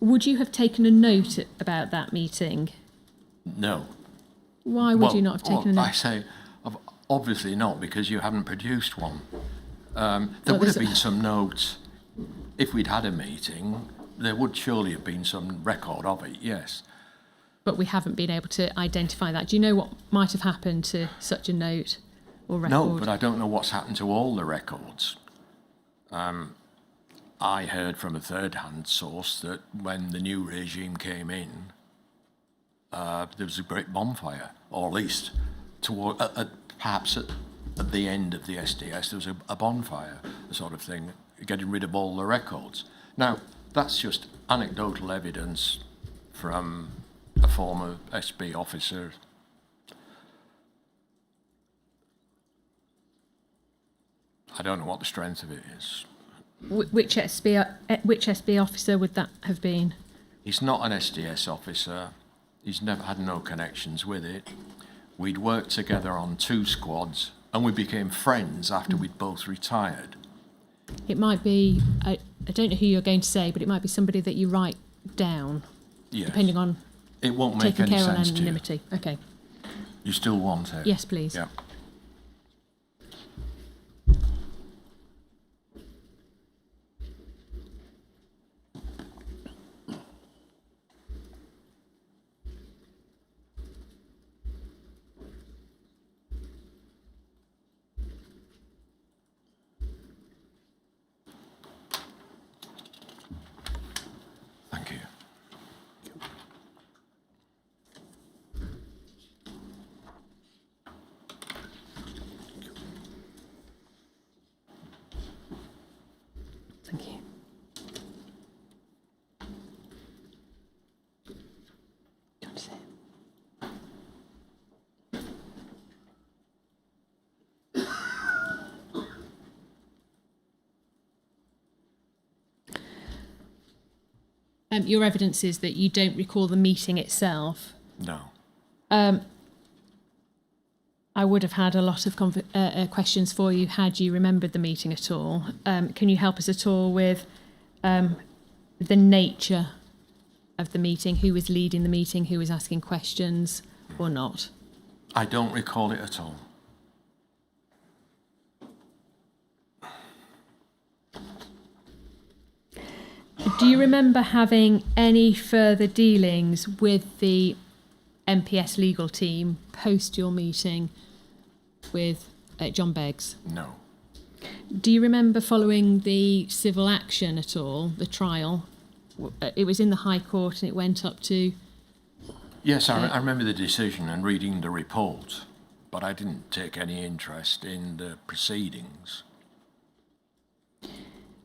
Would you have taken a note about that meeting? No. Why would you not have taken a note? I say, obviously not, because you haven't produced one. There would have been some notes. If we'd had a meeting, there would surely have been some record of it, yes. But we haven't been able to identify that. Do you know what might have happened to such a note or record? No, but I don't know what's happened to all the records. I heard from a third-hand source that when the new regime came in, there was a great bonfire, or at least perhaps at the end of the SDS, there was a bonfire, a sort of thing, getting rid of all the records. Now, that's just anecdotal evidence from a former SB officer. I don't know what the strength of it is. Which SB officer would that have been? He's not an SDS officer. He's never had no connections with it. We'd worked together on 2 squads, and we became friends after we'd both retired. It might be, I don't know who you're going to say, but it might be somebody that you write down, Yes. depending on It won't make taking any care of sense to you. anonymity. Okay. You still want it? Yes, please. Yeah. Thank you. Thank you. Do you want to say it? Your evidence is that you don't recall the meeting itself. No. I would have had a lot of questions for you had you remembered the meeting at all. Can you help us at all with the nature of the meeting? Who was leading the meeting? Who was asking questions or not? I don't recall it at all. Do you remember having any further dealings with the MPS legal team post your meeting with John Beggs? No. Do you remember following the civil action at all, the trial? It was in the High Court and it went up to... Yes, I remember the decision and reading the report, but I didn't take any interest in the proceedings.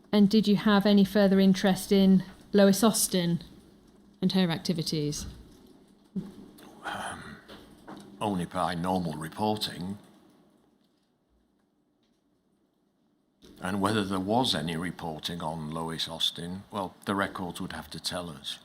And did you have any further interest in Lois Austin and her activities? Only by normal reporting. And whether there was any reporting on Lois Austin, well, the records would have to tell us.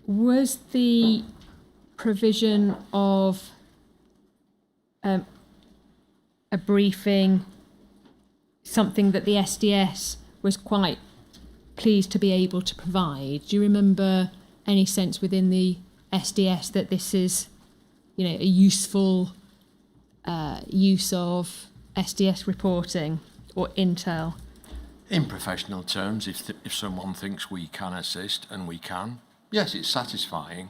Was the provision of a briefing something that the SDS was quite pleased to be able to provide? Do you remember any sense within the SDS that this is, a useful use of SDS reporting or intel? In professional terms, if someone thinks we can assist, and we can, yes, it's satisfying.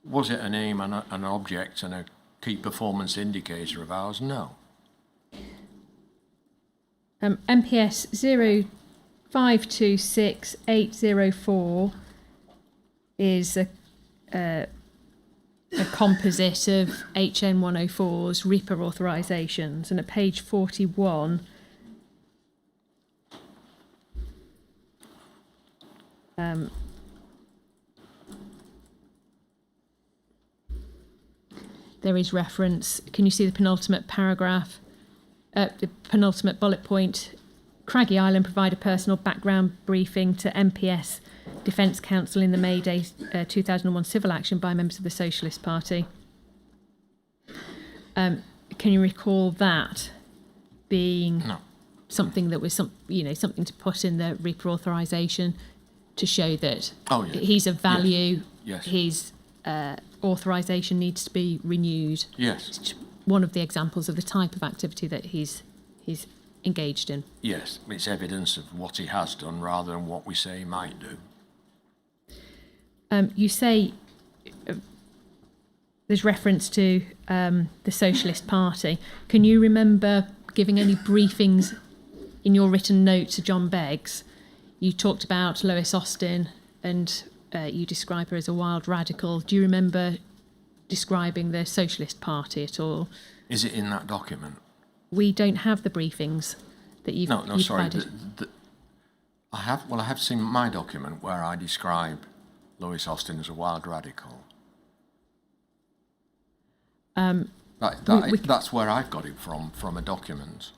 Was it an aim and an object and a key performance indicator of ours? No. MPS 0526804 is a composite of HN104's REPA authorisations, and at page 41, there is reference. Can you see the penultimate paragraph? The penultimate bullet point. Craggy Island provide a personal background briefing to MPS Defence Counsel in the May Day 2001 civil action by members of the Socialist Party. Can you recall that being something that was something to put in the REPA authorisation to show that he's of value? Yes. His authorisation needs to be renewed. Yes. It's one of the examples of the type of activity that he's engaged in. Yes, it's evidence of what he has done rather than what we say he might do. You say there's reference to the Socialist Party. Can you remember giving any briefings in your written note to John Beggs? You talked about Lois Austin and you describe her as a wild radical. Do you remember describing the Socialist Party at all? Is it in that document? We don't have the briefings that you've sorry. provided. I have seen my document where I describe Lois Austin as a wild radical. That's where I've got it from a document,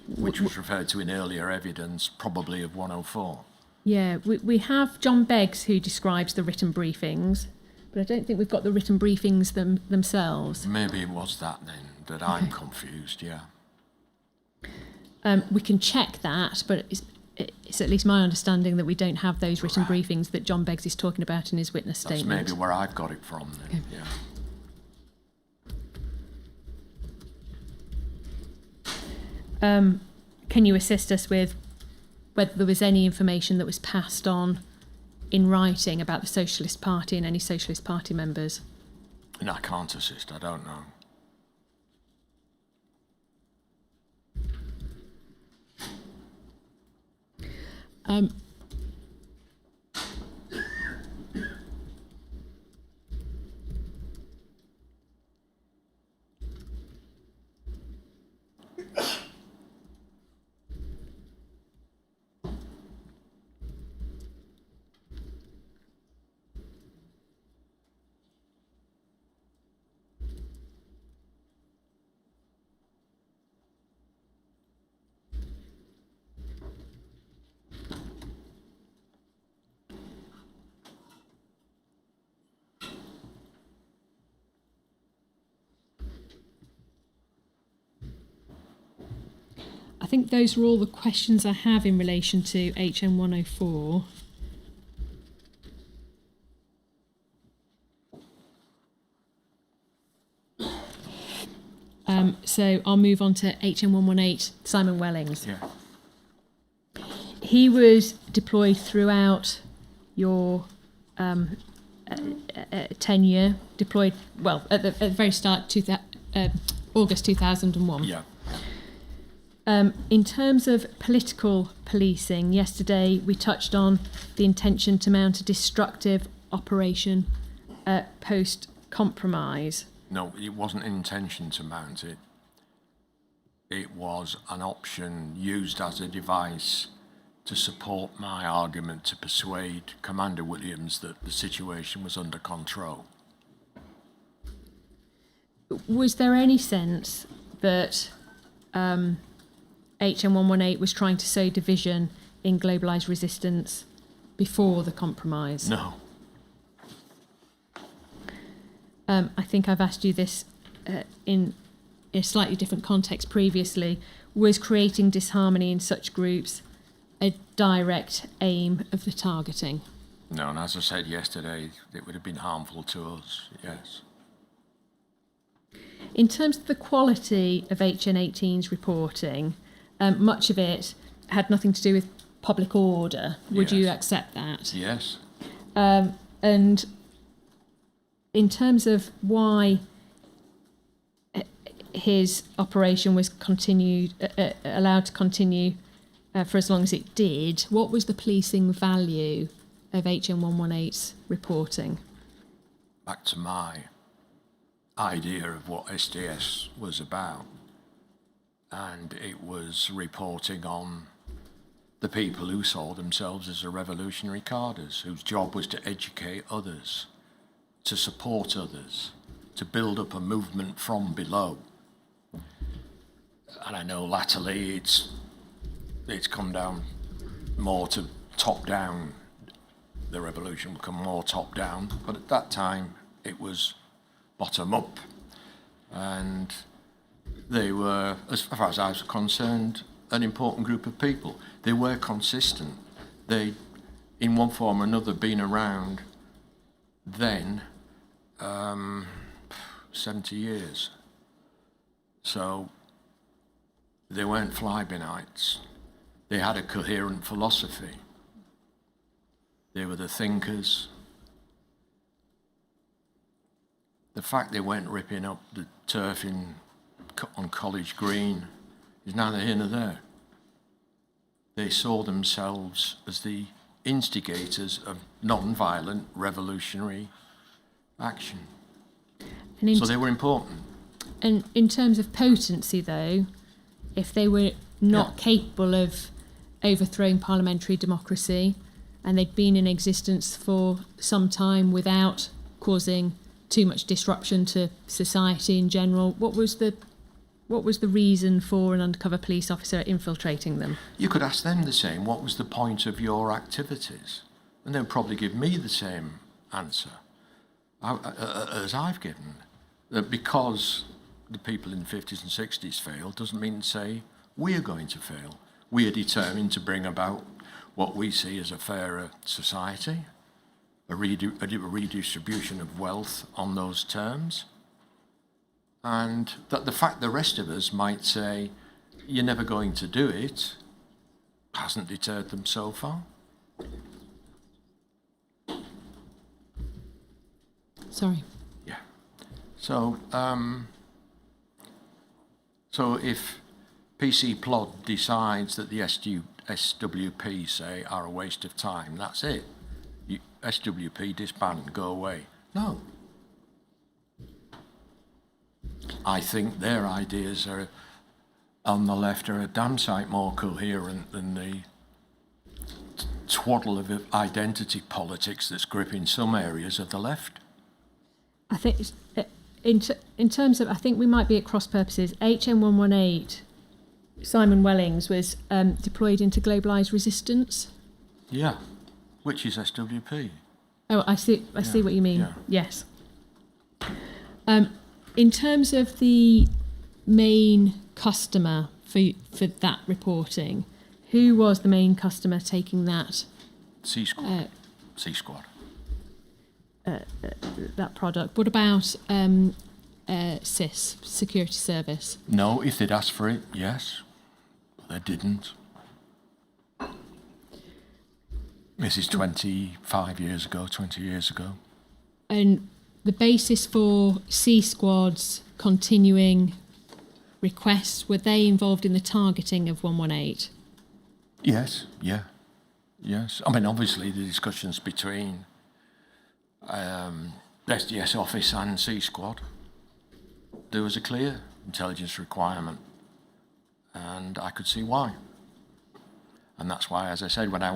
which was referred to in earlier evidence, probably of 104. Yeah, we have John Beggs who describes the written briefings, but I don't think we've got the written briefings themselves. Maybe it was that then, that I'm confused, yeah. We can check that, but it's at least my understanding that we don't have those written briefings that John Beggs is talking about in his witness statement. That's maybe where I've got it from then, yeah. Can you assist us with whether there was any information that was passed on in writing about the Socialist Party and any Socialist Party members? No, I can't assist, I don't know. I think those are all the questions I have in relation to HN 104. So I'll move on to HN 118, Simon Wellings. Yeah. He was deployed throughout your tenure, deployed, well, at the very start, August 2001. Yeah. In terms of political policing, yesterday we touched on the intention to mount a destructive operation post-compromise. No, it wasn't an intention to mount it. It was an option used as a device to support my argument to persuade Commander Williams that the situation was under control. Was there any sense that HN 118 was trying to sow division in globalised resistance before the compromise? No. I think I've asked you this in a slightly different context previously. Was creating disharmony in such groups a direct aim of the targeting? No, and as I said yesterday, it would have been harmful to us, yes. In terms of the quality of HN18's reporting, much of it had nothing to do with public order. Would you accept that? Yes. And in terms of why his operation was allowed to continue for as long as it did, what was the policing value of HN118's reporting? Back to my idea of what SDS was about, and it was reporting on the people who saw themselves as the revolutionary carders, whose job was to educate others, to support others, to build up a movement from below. And I know latterly it's come down more to top down. The revolution will come more top down, but at that time it was bottom up, and they were, as far as I was concerned, an important group of people. They were consistent. They, in one form or another, been around then 70 years. So they weren't fly-by-nights. They had a coherent philosophy. They were the thinkers. The fact they weren't ripping up the turf on College Green is neither here nor there. They saw themselves as the instigators of non-violent revolutionary action. So they were important. And in terms of potency, though, if they were not capable of overthrowing parliamentary democracy, and they'd been in existence for some time without causing too much disruption to society in general, what was the reason for an undercover police officer infiltrating them? You could ask them the same. What was the point of your activities? And they'll probably give me the same answer as I've given. That because the people in the 50s and 60s failed doesn't mean to say we're going to fail. We are determined to bring about what we see as a fairer society, a redistribution of wealth on those terms. And that the fact the rest of us might say, you're never going to do it, hasn't deterred them so far. Sorry. Yeah. So if PC Plod decides that the SWP, say, are a waste of time, that's it. SWP disband, go away. No. I think their ideas are, on the left, are a damn sight more coherent than the twaddle of identity politics that's gripping some areas of the left. I think, in terms of, I think we might be at cross purposes. HN118, Simon Wellings, was deployed into globalised resistance. Yeah, which is SWP. Oh, I see what you mean. Yeah. Yes. In terms of the main customer for that reporting, who was the main customer taking that? C Squad. C Squad. That product. What about SIS, Security Service? No, if they'd asked for it, yes. They didn't. This is 25 years ago, 20 years ago. And the basis for C Squad's continuing requests, were they involved in the targeting of 118? Yes, yeah. Yes. I mean, obviously the discussions between the SDS office and C Squad, there was a clear intelligence requirement, and I could see why. And that's why, as I said, when I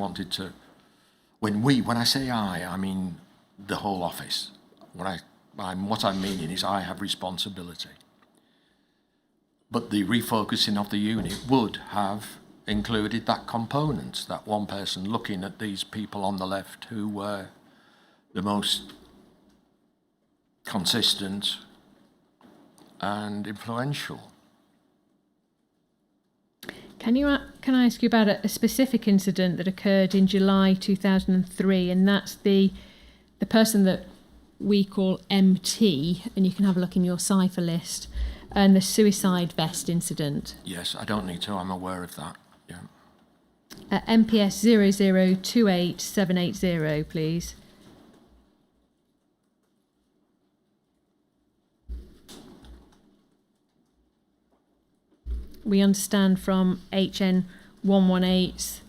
say I mean the whole office. What I'm meaning is I have responsibility. But the refocusing of the unit would have included that component, that one person looking at these people on the left who were the most consistent and influential. Can I ask you about a specific incident that occurred in July 2003, and that's the person that we call MT, and you can have a look in your cipher list, and the suicide vest incident? Yes, I don't need to, I'm aware of that, yeah. MPS 0028780, please. we understand from HN118's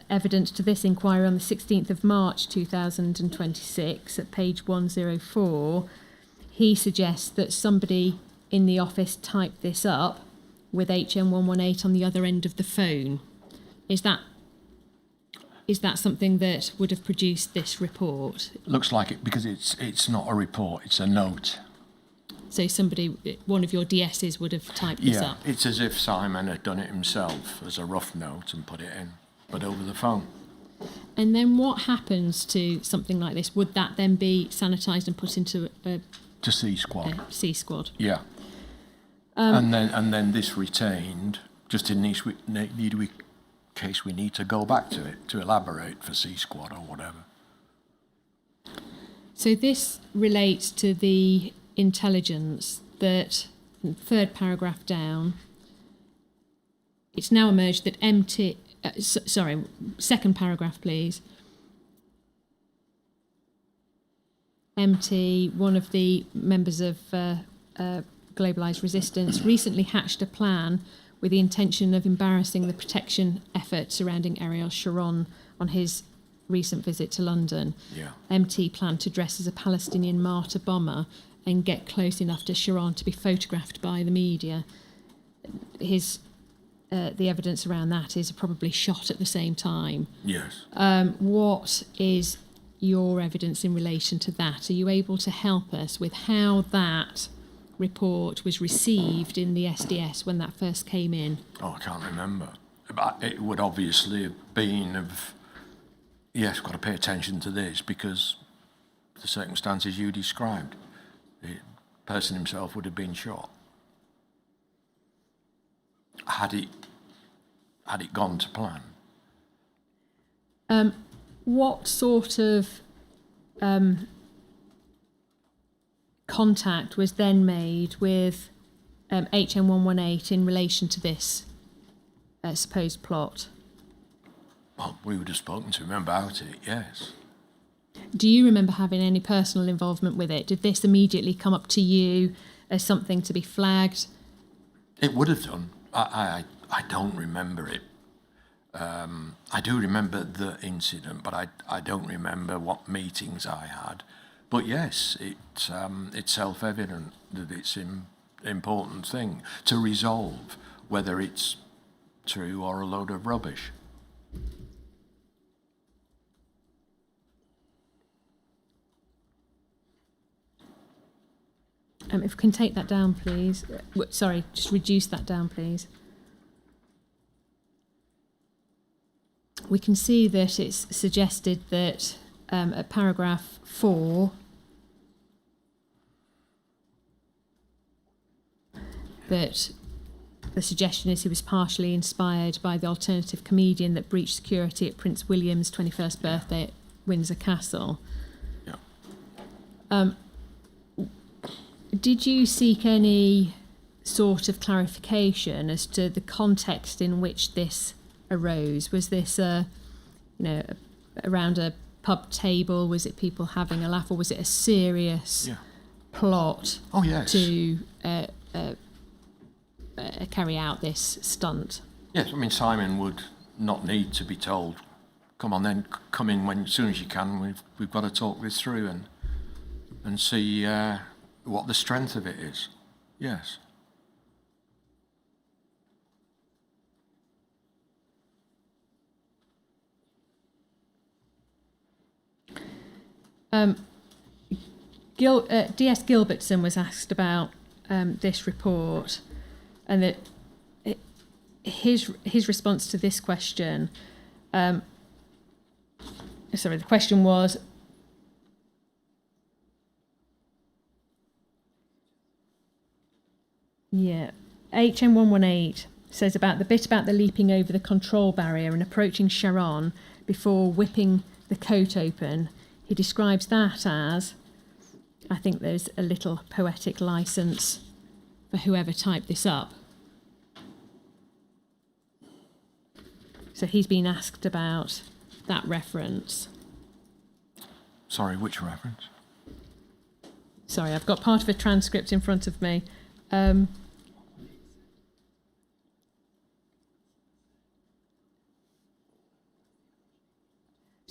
evidence to this inquiry on the 16th of March 2026 at page 104, he suggests that somebody in the office typed this up with HN118 on the other end of the phone. Is that something that would have produced this report? Looks like it, because it's not a report, it's a note. So one of your DSs would have typed this up? It's as if Simon had done it himself as a rough note and put it in, but over the phone. And then what happens to something like this? Would that then be sanatised and put into To C Squad. C Squad? Yeah. And then this retained, just in case we need to go back to it, to elaborate for C Squad or whatever. So this relates to the intelligence that, third paragraph down, it's now emerged that second paragraph please. MT, one of the members of Globalised Resistance, recently hatched a plan with the intention of embarrassing the protection effort surrounding Ariel Sharon on his recent visit to London. Yeah. MT planned to dress as a Palestinian martyr bomber and get close enough to Sharon to be photographed by the media. The evidence around that is probably shot at the same time. Yes. What is your evidence in relation to that? Are you able to help us with how that report was received in the SDS when that first came in? Oh, I can't remember. But it would obviously have been yes, got to pay attention to this because the circumstances you described. The person himself would have been shot. Had it gone to plan? What sort of contact was then made with HN118 in relation to this supposed plot? Well, we would have spoken to him about it, yes. Do you remember having any personal involvement with it? Did this immediately come up to you as something to be flagged? It would have done. I don't remember it. I do remember the incident, but I don't remember what meetings I had. But yes, it's self-evident that it's an important thing to resolve, whether it's true or a load of rubbish. If we can take that down, please. Sorry, just reduce that down, please. We can see that it's suggested that at paragraph 4, that the suggestion is he was partially inspired by the alternative comedian that breached security at Prince William's 21st birthday at Windsor Castle. Yeah. Did you seek any sort of clarification as to the context in which this arose? Was this around a pub table? Was it people having a laugh, or was it a serious plot to carry out this stunt? Yes, I mean, Simon would not need to be told, come on then, come in as soon as you can, we've got to talk this through and see what the strength of it is. Yes. DS Gilbertson was asked about this report, and that his response to this question. The question was, HN118 says about the bit about the leaping over the control barrier and approaching Sharon before whipping the coat open. He describes that as, I think there's a little poetic license for whoever typed this up. So he's been asked about that reference. Sorry, which reference? Sorry, I've got part of a transcript in front of me.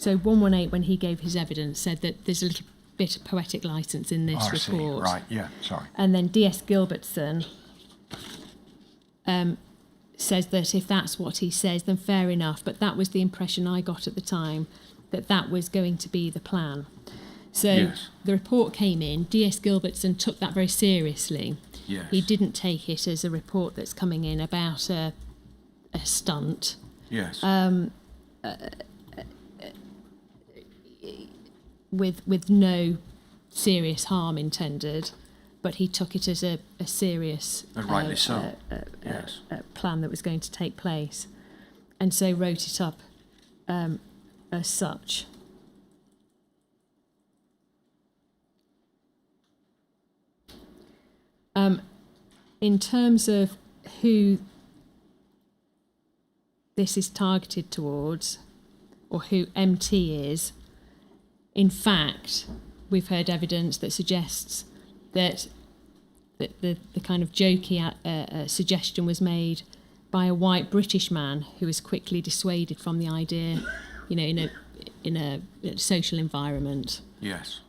So 118, when he gave his evidence, said that there's a little bit of poetic licence in this I see. report. Right, yeah, sorry. And then D.S. Gilbertson says that if that's what he says, then fair enough. But that was the impression I got at the time, that that was going to be the plan. So Yes. the report came in. D.S. Gilbertson took that very seriously. Yes. He didn't take it as a report that's coming in about a stunt. Yes. With no serious harm intended, but he took it as a serious And rightly so. Yes. plan that was going to take place, and so wrote it up as such. In terms of who this is targeted towards, or who MT is, in fact, we've heard evidence that suggests that the kind of jokey suggestion was made by a white British man who was quickly dissuaded from the idea, in a social environment. Yes.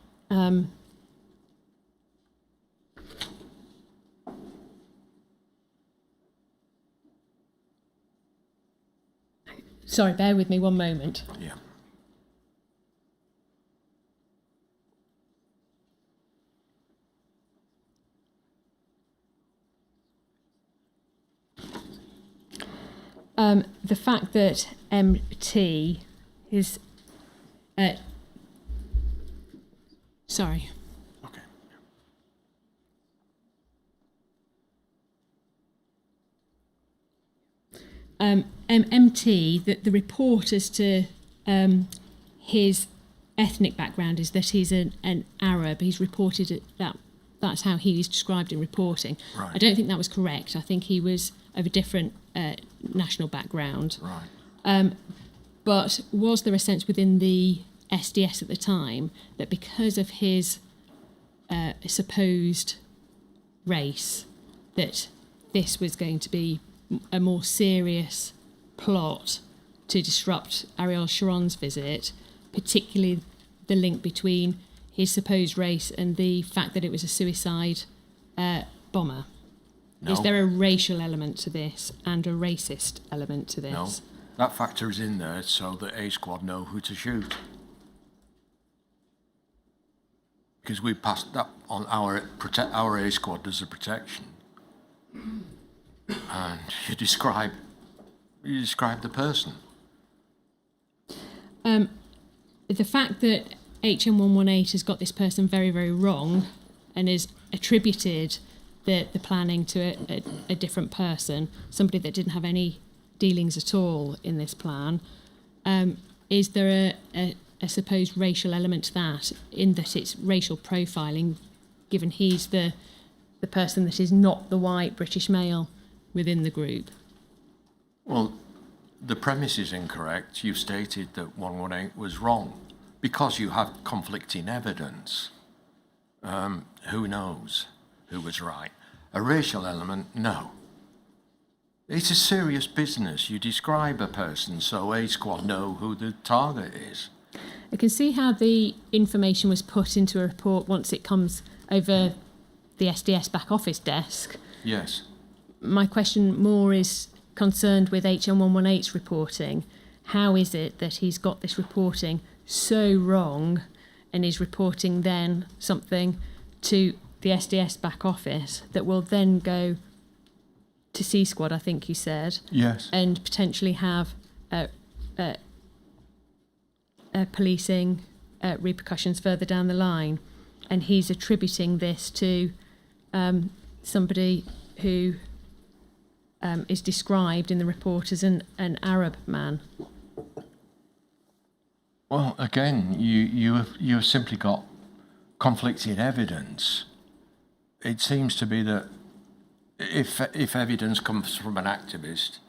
Sorry, bear with me one moment. Yeah. The fact that MT is... sorry. Okay. MT, the report as to his ethnic background is that he's an Arab. He's reported it, that's how he is described in reporting. Right. I don't think that was correct. I think he was of a different national background. Right. But was there a sense within the SDS at the time that because of his supposed race, that this was going to be a more serious plot to disrupt Ariel Sharon's visit, particularly the link between his supposed race and the fact that it was a suicide bomber? No. Is there a racial element to this and a racist element to this? No. That factor is in there so that A Squad know who to shoot. Because we passed that on our A Squad as a protection. And you describe the person. The fact that HN118 has got this person very, very wrong and has attributed the planning to a different person, somebody that didn't have any dealings at all in this plan, is there a supposed racial element to that, in that it's racial profiling, given he's the person that is not the white British male within the group? Well, the premise is incorrect. You've stated that 118 was wrong because you have conflicting evidence. Who knows who was right? A racial element, no. It's a serious business. You describe a person so A Squad know who the target is. I can see how the information was put into a report once it comes over the SDS back office desk. Yes. My question more is concerned with HN118's reporting. How is it that he's got this reporting so wrong and is reporting then something to the SDS back office that will then go to C Squad, I think you said? Yes. And potentially have policing repercussions further down the line, and he's attributing this to somebody who is described in the report as an Arab man. Well, again, you have simply got conflicting evidence. It seems to be that if evidence comes from an activist,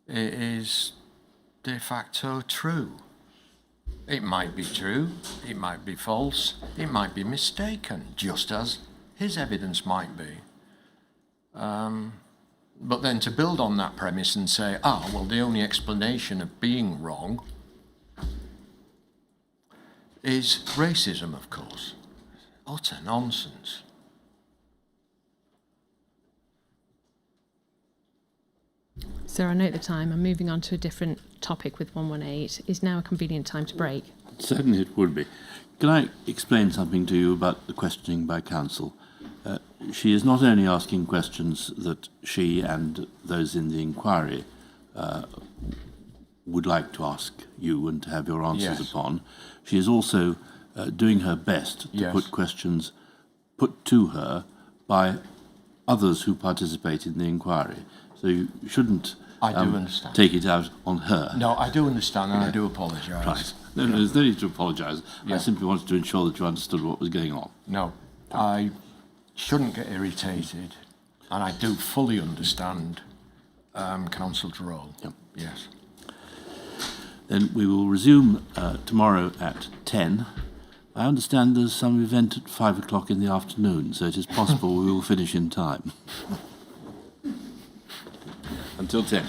it is de facto true. It might be true, it might be false, it might be mistaken, just as his evidence might be. But then to build on that premise and say, well, the only explanation of being wrong is racism, of course. Utter nonsense. Sir, I note the time. I'm moving on to a different topic with 118. Is now a convenient time to break? Certainly it would be. Can I explain something to you about the questioning by counsel? She is not only asking questions that she and those in the inquiry would like to ask you and to have your answers Yes. upon. She is also doing her best to Yes. put questions put to her by others who participate in the inquiry. So you shouldn't I do understand. take it out on her. No, I do understand, and I do apologise. Right. No, there's no need to apologise. Yeah. I simply wanted to ensure that you understood what was going on. No, I shouldn't get irritated, and I do fully understand counsel's role. Yep. Yes. Then we will resume tomorrow at 10. I understand there's some event at 5 o'clock in the afternoon, so it is possible we will finish in time. Until 10.